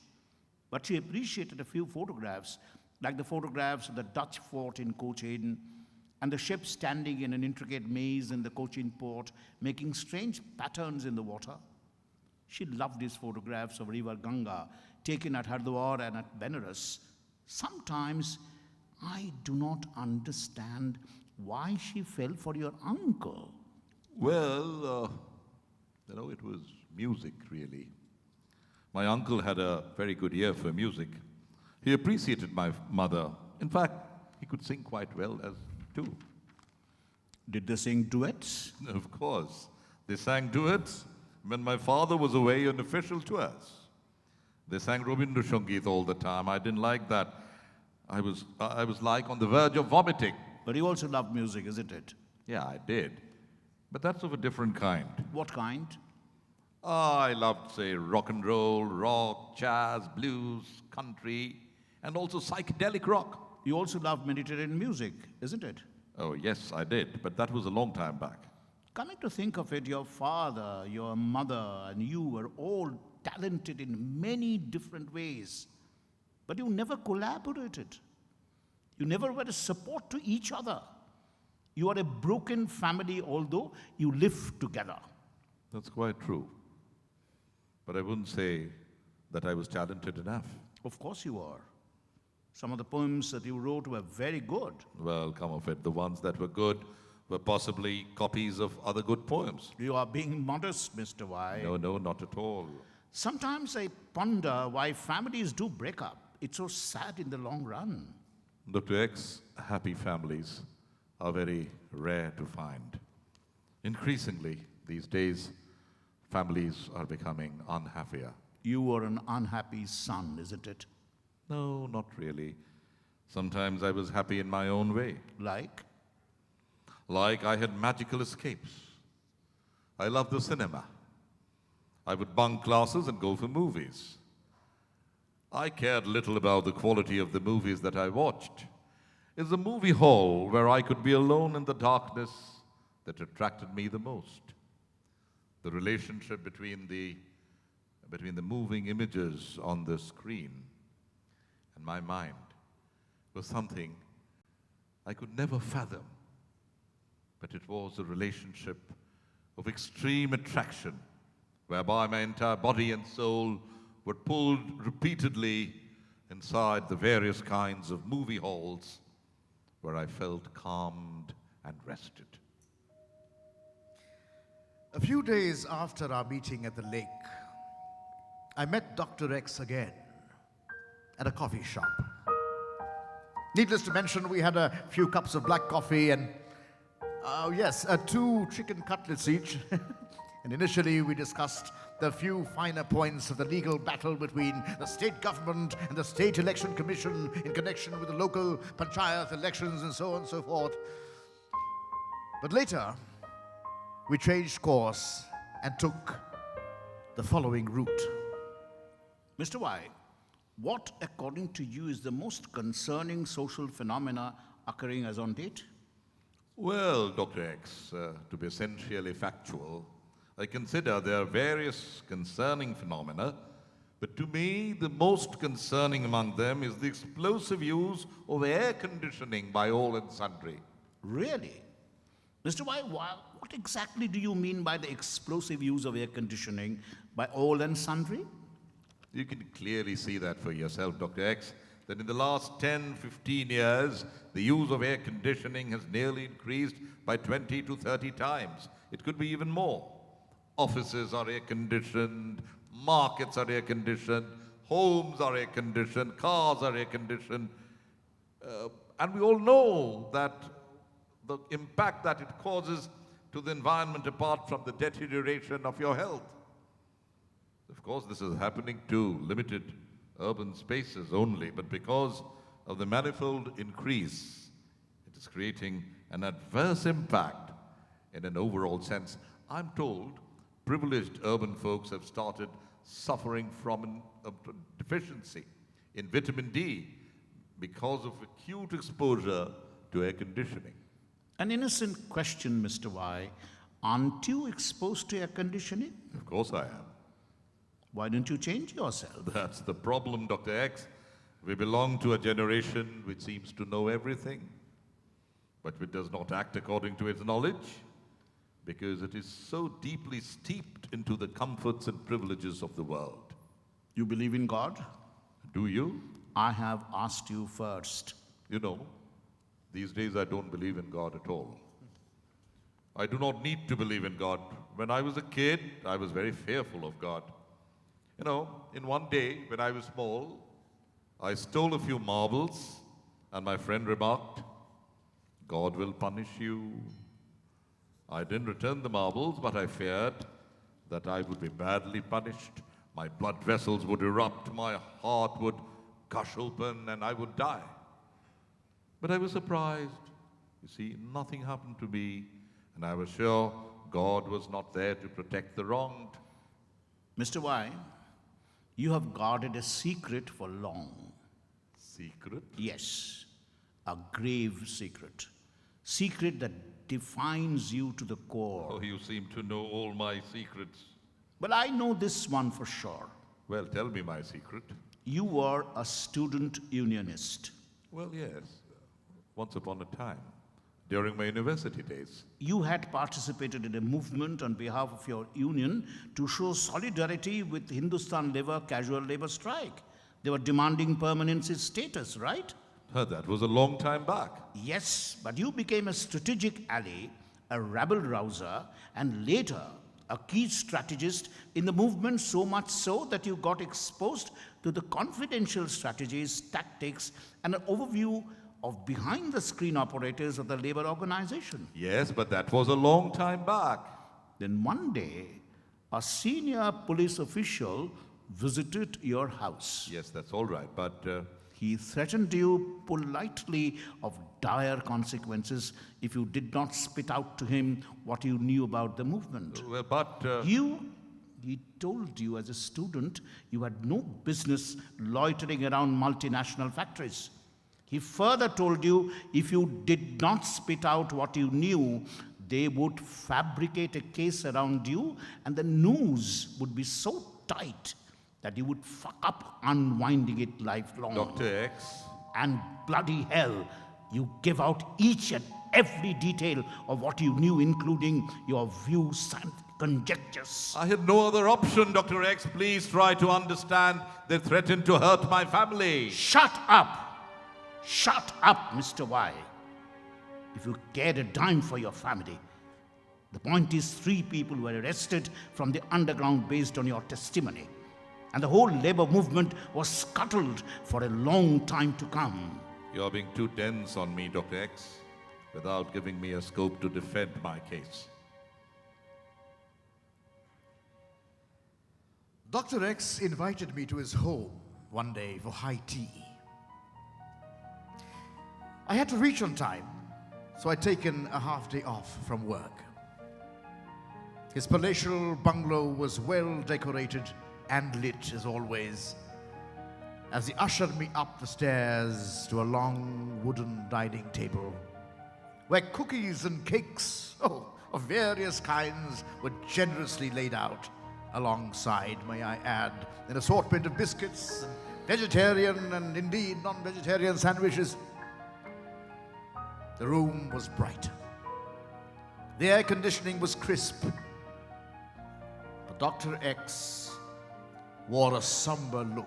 but she appreciated a few photographs, like the photographs of the Dutch fort in Cochin and the ship standing in an intricate maze in the Cochin port, making strange patterns in the water. She loved these photographs of River Ganga, taken at Hardwar and at Benares. Sometimes I do not understand why she fell for your uncle. Well, it was music, really. My uncle had a very good ear for music. He appreciated my mother. In fact, he could sing quite well as too. Did they sing duets? Of course. They sang duets when my father was away on official tours. They sang Rabindrasangit all the time. I didn't like that. I was like on the verge of vomiting. But you also loved music, isn't it? Yeah, I did. But that's of a different kind. What kind? I loved, say, rock and roll, rock, jazz, blues, country, and also psychedelic rock. You also loved Mediterranean music, isn't it? Oh, yes, I did, but that was a long time back. Coming to think of it, your father, your mother, and you were all talented in many different ways, but you never collaborated. You never were a support to each other. You are a broken family, although you live together. That's quite true. But I wouldn't say that I was talented enough. Of course you are. Some of the poems that you wrote were very good. Well, come of it, the ones that were good were possibly copies of other good poems. You are being modest, Mr. Y. No, not at all. Sometimes I ponder why families do break up. It's so sad in the long run. Dr. X, happy families are very rare to find. Increasingly, these days, families are becoming unhappier. You are an unhappy son, isn't it? No, not really. Sometimes I was happy in my own way. Like? Like I had magical escapes. I loved the cinema. I would bunk classes and go for movies. I cared little about the quality of the movies that I watched. It's the movie hall where I could be alone in the darkness that attracted me the most. The relationship between the moving images on the screen and my mind was something I could never fathom. But it was a relationship of extreme attraction, whereby my entire body and soul were pulled repeatedly inside the various kinds of movie halls where I felt calmed and rested. A few days after our meeting at the lake, I met Dr. X again at a coffee shop. Needless to mention, we had a few cups of black coffee and, 2 chicken cutlets each. And initially, we discussed the few finer points of the legal battle between the state government and the State Election Commission in connection with the local panchayat elections and so on and so forth. But later, we changed course and took the following route. Mr. Y, what, according to you, is the most concerning social phenomena occurring as on date? Well, Dr. X, to be essentially factual, I consider there are various concerning phenomena, but to me, the most concerning among them is the explosive use of air conditioning by all and sundry. Really? Mr. Y, what exactly do you mean by the explosive use of air conditioning by all and sundry? You can clearly see that for yourself, Dr. X, that in the last 10, 15 years, the use of air conditioning has nearly increased by 20 to 30 times. It could be even more. Offices are air-conditioned, markets are air-conditioned, homes are air-conditioned, cars are air-conditioned. And we all know that the impact that it causes to the environment apart from the deterioration of your health. Of course, this is happening to limited urban spaces only, but because of the manifold increase, it is creating an adverse impact in an overall sense. I'm told privileged urban folks have started suffering from a deficiency in vitamin D because of acute exposure to air conditioning. An innocent question, Mr. Y. Aren't you exposed to air conditioning? Of course I am. Why don't you change yourself? That's the problem, Dr. X. We belong to a generation which seems to know everything, but which does not act according to its knowledge, because it is so deeply steeped into the comforts and privileges of the world. You believe in God? Do you? I have asked you first. You know, these days I don't believe in God at all. I do not need to believe in God. When I was a kid, I was very fearful of God. You know, in one day, when I was small, I stole a few marbles, and my friend remarked, "God will punish you." I didn't return the marbles, but I feared that I would be badly punished. My blood vessels would erupt, my heart would gush open, and I would die. But I was surprised. You see, nothing happened to me, and I was sure God was not there to protect the wronged. Mr. Y, you have guarded a secret for long. Secret? Yes, a grave secret. Secret that defines you to the core. Oh, you seem to know all my secrets. But I know this one for sure. Well, tell me my secret. You were a student unionist. Well, yes, once upon a time, during my university days. You had participated in a movement on behalf of your union to show solidarity with Hindustan Lever casual labor strike. They were demanding permanency status, right? That was a long time back. Yes, but you became a strategic ally, a rabble-rouser, and later a key strategist in the movement, so much so that you got exposed to the confidential strategies, tactics, and an overview of behind-the-screen operators of the labor organization. Yes, but that was a long time back. Then one day, a senior police official visited your house. Yes, that's all right, but... He threatened you politely of dire consequences if you did not spit out to him what you knew about the movement. He told you as a student you had no business loitering around multinational factories. He further told you if you did not spit out what you knew, they would fabricate a case around you and the noose would be so tight that you would fuck up unwinding it lifelong. Dr. X. And bloody hell, you give out each and every detail of what you knew, including your views and conjectures. I had no other option, Dr. X. Please try to understand. They threatened to hurt my family. Shut up! Shut up, Mr. Y. If you cared a dime for your family. The point is 3 people were arrested from the underground based on your testimony. And the whole labor movement was scuttled for a long time to come. You're being too dense on me, Dr. X, without giving me a scope to defend my case. Dr. X invited me to his home one day for high tea. I had to reach on time, so I'd taken a half day off from work. His palatial bungalow was well decorated and lit as always. as he ushered me up the stairs to a long wooden dining table where cookies and cakes, of various kinds, were generously laid out alongside, may I add, an assortment of biscuits, and vegetarian and indeed non-vegetarian sandwiches. The room was bright. The air conditioning was crisp. But Dr. X wore a somber look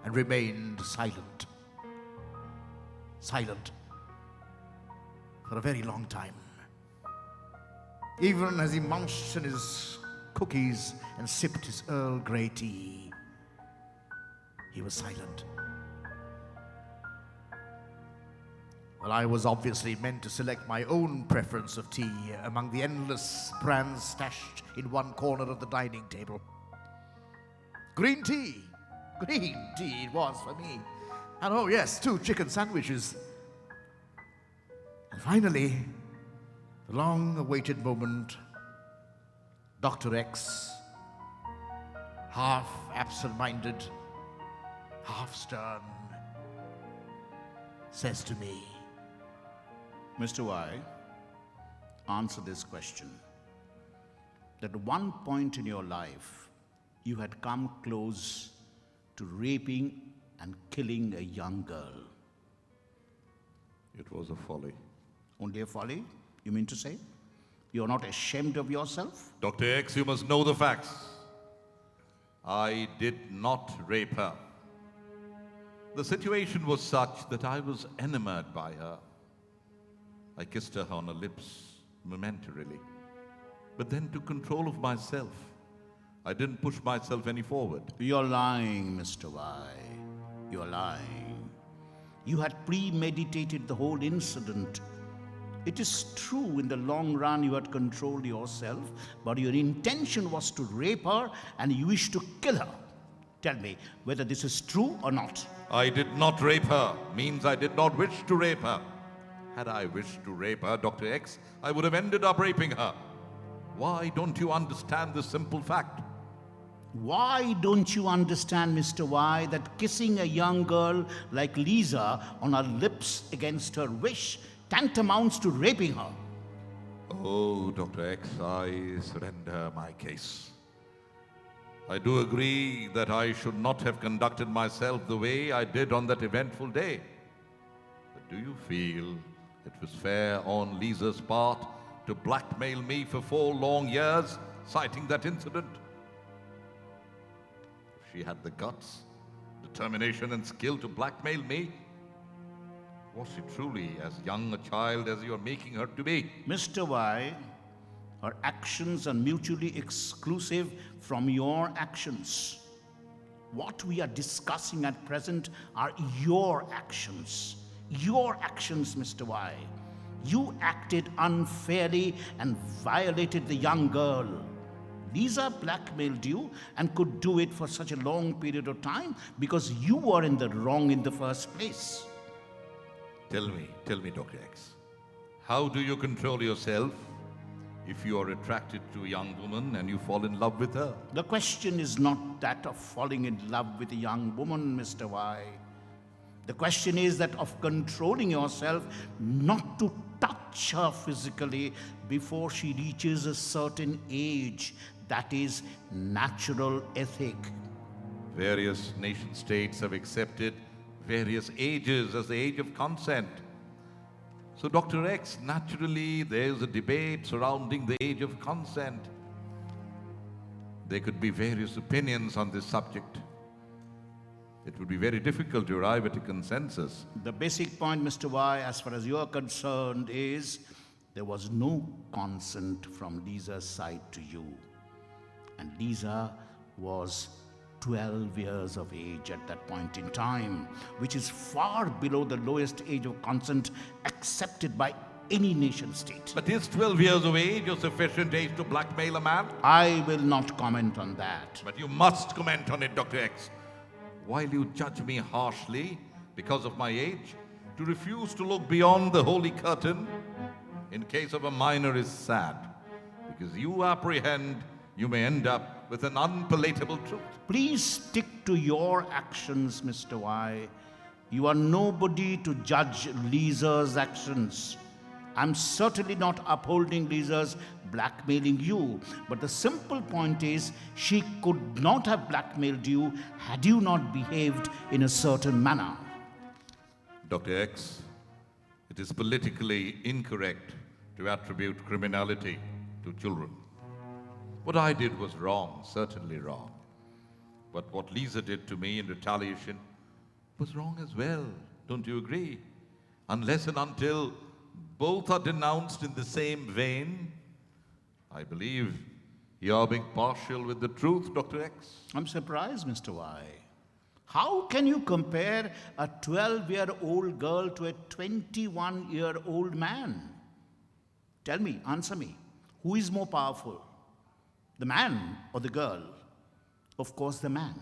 and remained silent. Silent for a very long time. Even as he munched on his cookies and sipped his Earl Grey tea, he was silent. Well, I was obviously meant to select my own preference of tea among the endless brands stashed in one corner of the dining table. Green tea it was for me. And oh yes, 2 chicken sandwiches. And finally, the long-awaited moment, Dr. X, half absent-minded, half stern, says to me, Mr. Y, answer this question. At one point in your life, you had come close to raping and killing a young girl. It was a folly. Only a folly, you mean to say? You're not ashamed of yourself? Dr. X, you must know the facts. I did not rape her. The situation was such that I was enamored by her. I kissed her on her lips momentarily, but then took control of myself. I didn't push myself any forward. You're lying, Mr. Y. You're lying. You had premeditated the whole incident. It is true, in the long run you had controlled yourself, but your intention was to rape her and you wished to kill her. Tell me whether this is true or not. I did not rape her, means I did not wish to rape her. Had I wished to rape her, Dr. X, I would have ended up raping her. Why don't you understand this simple fact? Why don't you understand, Mr. Y, that kissing a young girl like Lisa on her lips against her wish tantamounts to raping her? Oh, Dr. X, I surrender my case. I do agree that I should not have conducted myself the way I did on that eventful day. But do you feel it was fair on Lisa's part to blackmail me for 4 long years, citing that incident? If she had the guts, determination and skill to blackmail me, was she truly as young a child as you are making her to be? Mr. Y, her actions are mutually exclusive from your actions. What we are discussing at present are your actions. Your actions, Mr. Y. You acted unfairly and violated the young girl. Lisa blackmailed you and could do it for such a long period of time because you were in the wrong in the first place. Tell me, Dr. X, how do you control yourself if you are attracted to a young woman and you fall in love with her? The question is not that of falling in love with a young woman, Mr. Y. The question is that of controlling yourself not to touch her physically before she reaches a certain age. That is natural ethic. Various nation states have accepted various ages as the age of consent. So, Dr. X, naturally there's a debate surrounding the age of consent. There could be various opinions on this subject. It would be very difficult to arrive at a consensus. The basic point, Mr. Y, as far as you are concerned, is there was no consent from Lisa's side to you. And Lisa was 12 years of age at that point in time, which is far below the lowest age of consent accepted by any nation state. But is 12 years of age a sufficient age to blackmail a man? I will not comment on that. But you must comment on it, Dr. X. While you judge me harshly because of my age, to refuse to look beyond the holy curtain in case of a minor is sad, because you apprehend you may end up with an unpalatable truth. Please stick to your actions, Mr. Y. You are nobody to judge Lisa's actions. I'm certainly not upholding Lisa's blackmailing you, but the simple point is she could not have blackmailed you had you not behaved in a certain manner. Dr. X, it is politically incorrect to attribute criminality to children. What I did was wrong, certainly wrong. But what Lisa did to me in retaliation was wrong as well. Don't you agree? Unless and until both are denounced in the same vein, I believe you are being partial with the truth, Dr. X. I'm surprised, Mr. Y. How can you compare a 12-year-old girl to a 21-year-old man? Tell me, answer me. Who is more powerful? The man or the girl? Of course, the man.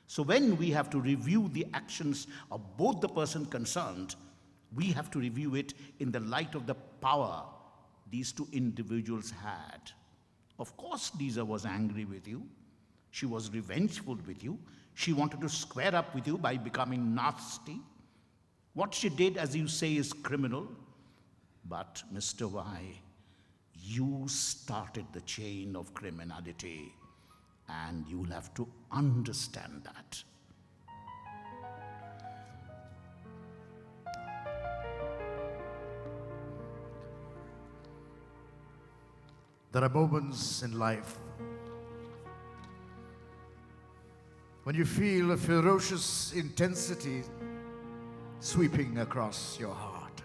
So when we have to review the actions of both the person concerned, we have to review it in the light of the power these two individuals had. Of course, Lisa was angry with you. She was revengeful with you. She wanted to square up with you by becoming nasty. What she did, as you say, is criminal. But, Mr. Y, you started the chain of criminality, and you'll have to understand that. There are moments in life when you feel a ferocious intensity sweeping across your heart,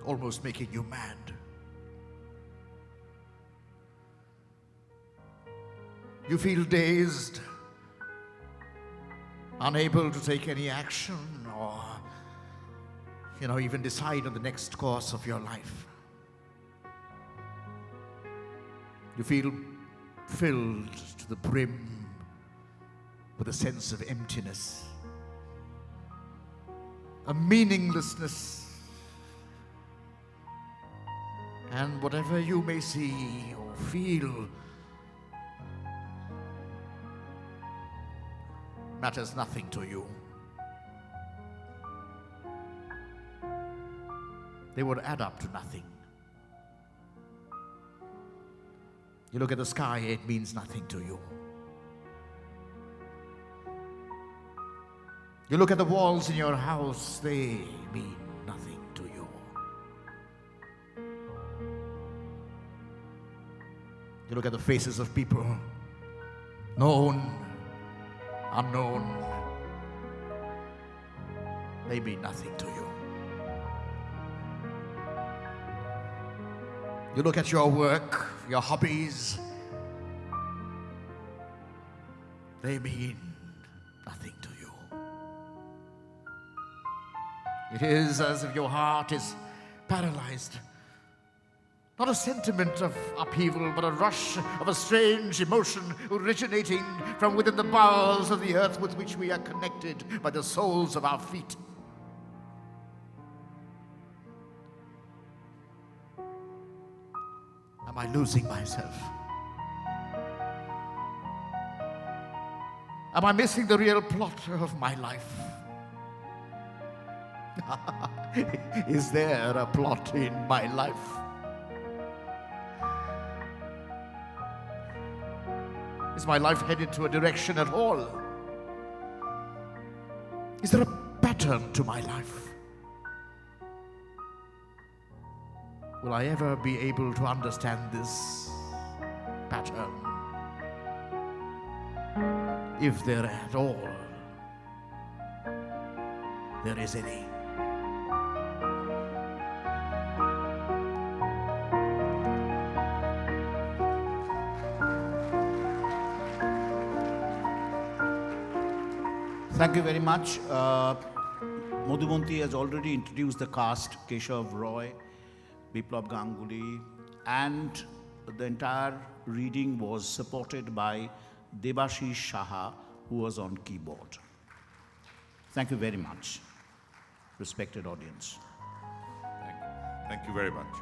almost making you mad. You feel dazed, unable to take any action or even decide on the next course of your life. You feel filled to the brim with a sense of emptiness, a meaninglessness, and whatever you may see or feel matters nothing to you. They would add up to nothing. You look at the sky, it means nothing to you. You look at the walls in your house, they mean nothing to you. You look at the faces of people, known, unknown, they mean nothing to you. You look at your work, your hobbies, they mean nothing to you. It is as if your heart is paralyzed. Not a sentiment of upheaval, but a rush of a strange emotion originating from within the bowels of the earth with which we are connected by the soles of our feet. Am I losing myself? Am I missing the real plot of my life? Is there a plot in my life? Is my life headed to a direction at all? Is there a pattern to my life? Will I ever be able to understand this pattern? If there at all there is any. Thank you very much. Madhuvanti has already introduced the cast, Keshav Roy, Biplab Ganguly, and the entire reading was supported by Debashish Shah, who was on keyboard. Thank you very much, respected audience. Thank you very much.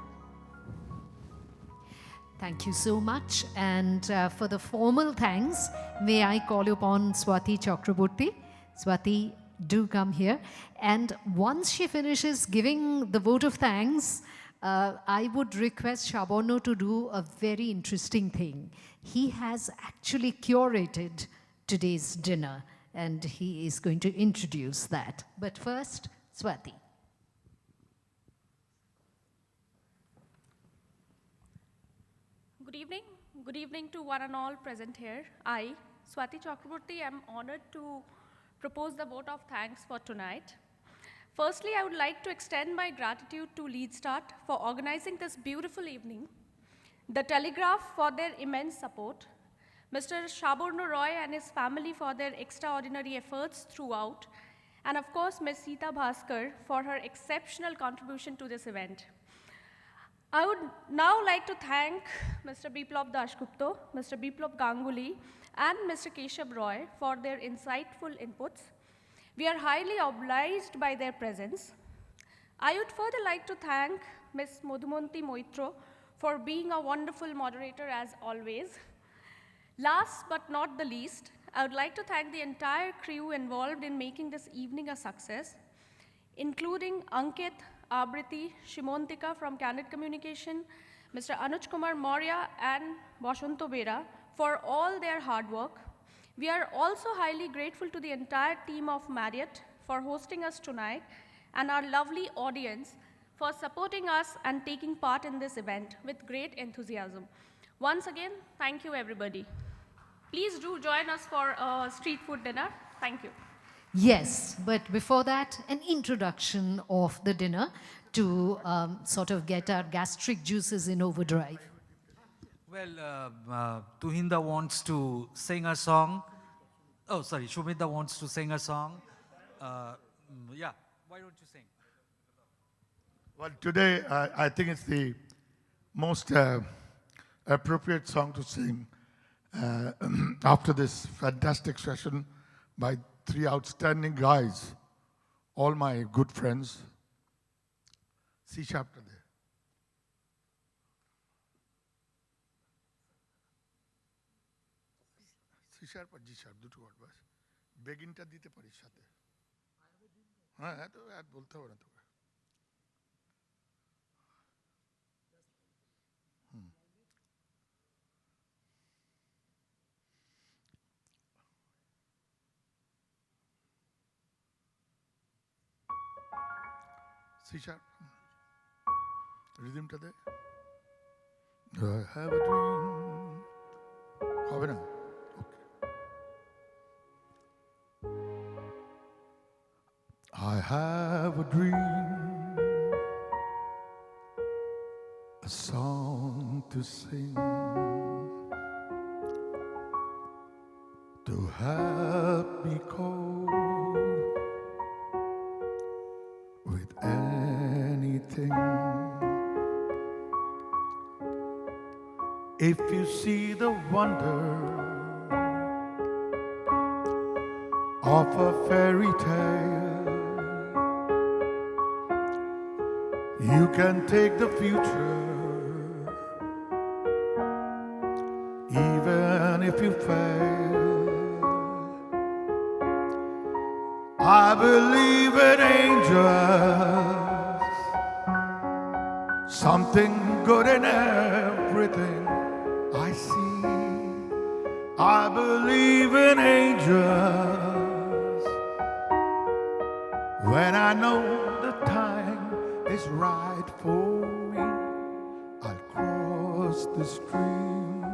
Thank you so much. And for the formal thanks, may I call upon Swati Chakraborty. Swati, do come here. And once she finishes giving the vote of thanks, I would request Sabarna to do a very interesting thing. He has actually curated today's dinner, and he is going to introduce that. But first, Swati. Good evening. Good evening to one and all present here. I, Swati Chakraborty, am honored to propose the vote of thanks for tonight. Firstly, I would like to extend my gratitude to 𝗏𝗏 for organizing this beautiful evening, the Telegraph for their immense support, Mr. Sabarna Roy and his family for their extraordinary efforts throughout, and of course, Ms. Seeta Bhaskar for her exceptional contribution to this event. I would now like to thank Mr. 𝗵𝗏 𝗃𝗃, Mr. 𝗵𝗏 Ganguly, and Mr. 𝗃𝗵 Roy for their insightful inputs. We are highly obliged by their presence. I would further like to thank Ms. Madhumanti Moitra for being a wonderful moderator as always. Last but not the least, I would like to thank the entire crew involved in making this evening a success, including Ankit, Abriti, Shimontika from Candid Communication, Mr. Anuj Kumar Maurya and Bashanto Bera for all their hard work. We are also highly grateful to the entire team of Marriott for hosting us tonight and our lovely audience for supporting us and taking part in this event with great enthusiasm. Once again, thank you everybody. Please do join us for a street food dinner. Thank you. Yes, but before that, an introduction of the dinner to sort of get our gastric juices in overdrive. Well, Tuhinda wants to sing a song. Oh, sorry, Shumida wants to sing a song. Yeah, why don't you sing? Well, today I think it's the most appropriate song to sing after this fantastic session by three outstanding guys, all my good friends. C sharp to there. C sharp or G sharp, দুটো word বাস বেগিনটা দিতে পারিস সাথে হ্যাঁ তো আর বলতে হবে না তোকে C sharp. Rhythm to there. I have a dream. Have na? Okay. I have a dream, a song to sing, to help me cope with anything. If you see the wonder of a fairy tale, you can take the future, even if you fail. I believe in angels, something good in everything I see. I believe in angels when I know the time is right for me. I'll cross the stream.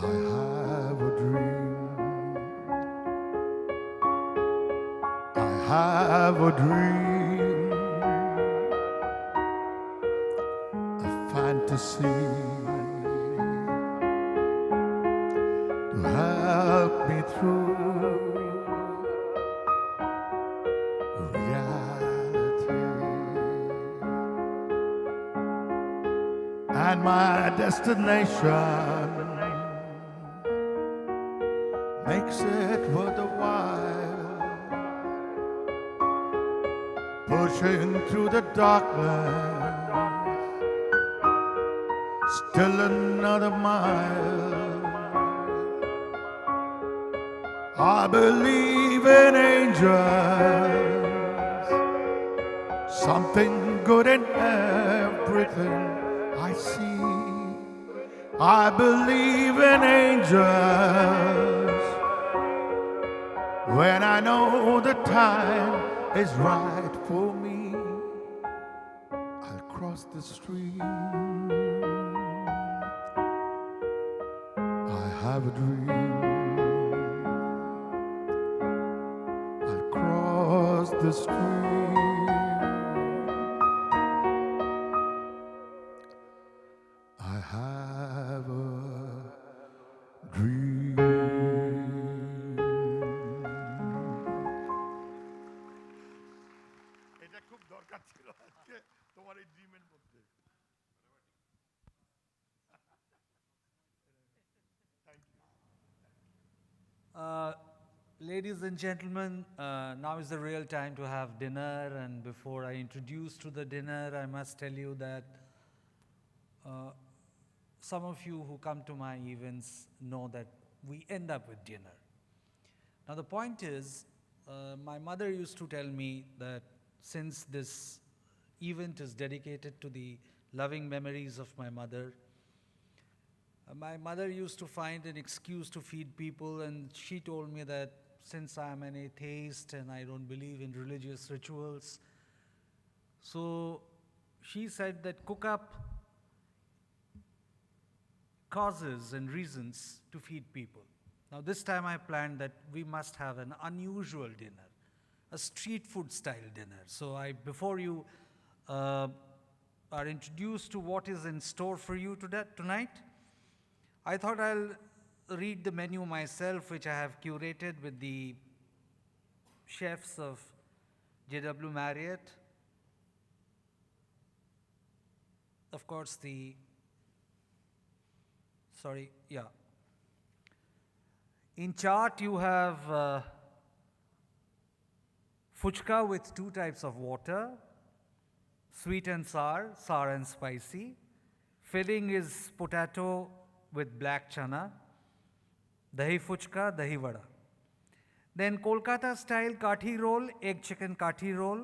I have a dream. I have a dream, a fantasy to help me through reality. And my destination makes it worth a while, pushing through the darkness still another mile. I believe in angels, something good in everything I see. I believe in angels when I know the time is right for me. I'll cross the stream. I have a dream. I'll cross the stream. I have a dream. এটা খুব দরকার ছিল আজকে তোমার এই ড্রিমের মধ্যে। Ladies and gentlemen, now is the real time to have dinner, and before I introduce to the dinner, I must tell you that some of you who come to my events know that we end up with dinner. Now the point is, my mother used to tell me that since this event is dedicated to the loving memories of my mother used to find an excuse to feed people, and she told me that since I am an atheist and I don't believe in religious rituals, so she said that cook up causes and reasons to feed people. Now this time I planned that we must have an unusual dinner, a street food style dinner. So before you are introduced to what is in store for you tonight, I thought I'll read the menu myself, which I have curated with the chefs of J.W. Marriott. Of course, in chart you have fuchka with 2 types of water, sweet and sour and spicy. Filling is potato with black chana, dahi fuchka, dahi vada. Then Kolkata style kathi roll, egg chicken kathi roll,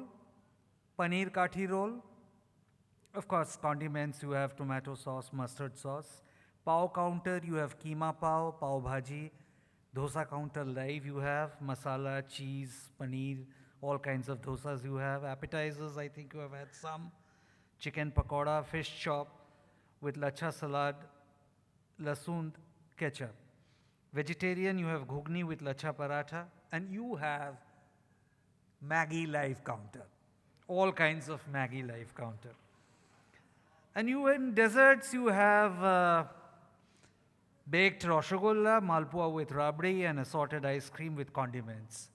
paneer kathi roll. Of course, condiments, you have tomato sauce, mustard sauce. Pav counter, you have keema pav, pav bhaji. Dosa counter live, you have masala, cheese, paneer, all kinds of dosas you have. Appetizers, I think you have had some. Chicken pakoda, fish chop with lacha salad, lasun, ketchup. Vegetarian, you have ghugni with lacha paratha, and you have Maggi live counter. All kinds of Maggi live counter. And you in desserts, you have baked rasgulla, malpua with rabdi, and assorted ice cream with condiments.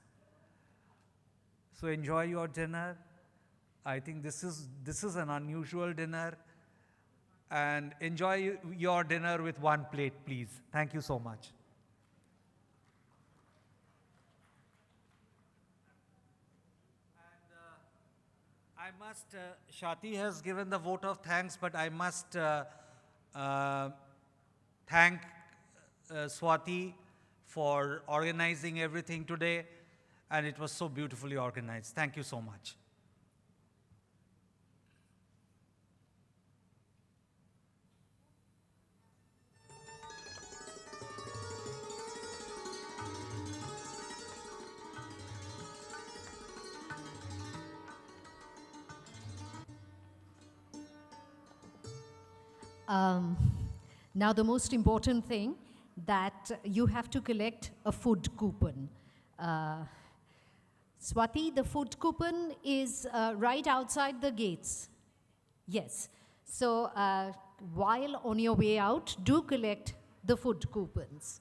So enjoy your dinner. I think this is an unusual dinner. And enjoy your dinner with 1 plate, please. Thank you so much. And I must, Shati has given the vote of thanks, but I must thank Swati for organizing everything today, and it was so beautifully organized. Thank you so much. Now the most important thing, that you have to collect a food coupon. Swati, the food coupon is right outside the gates. Yes. So while on your way out, do collect the food coupons.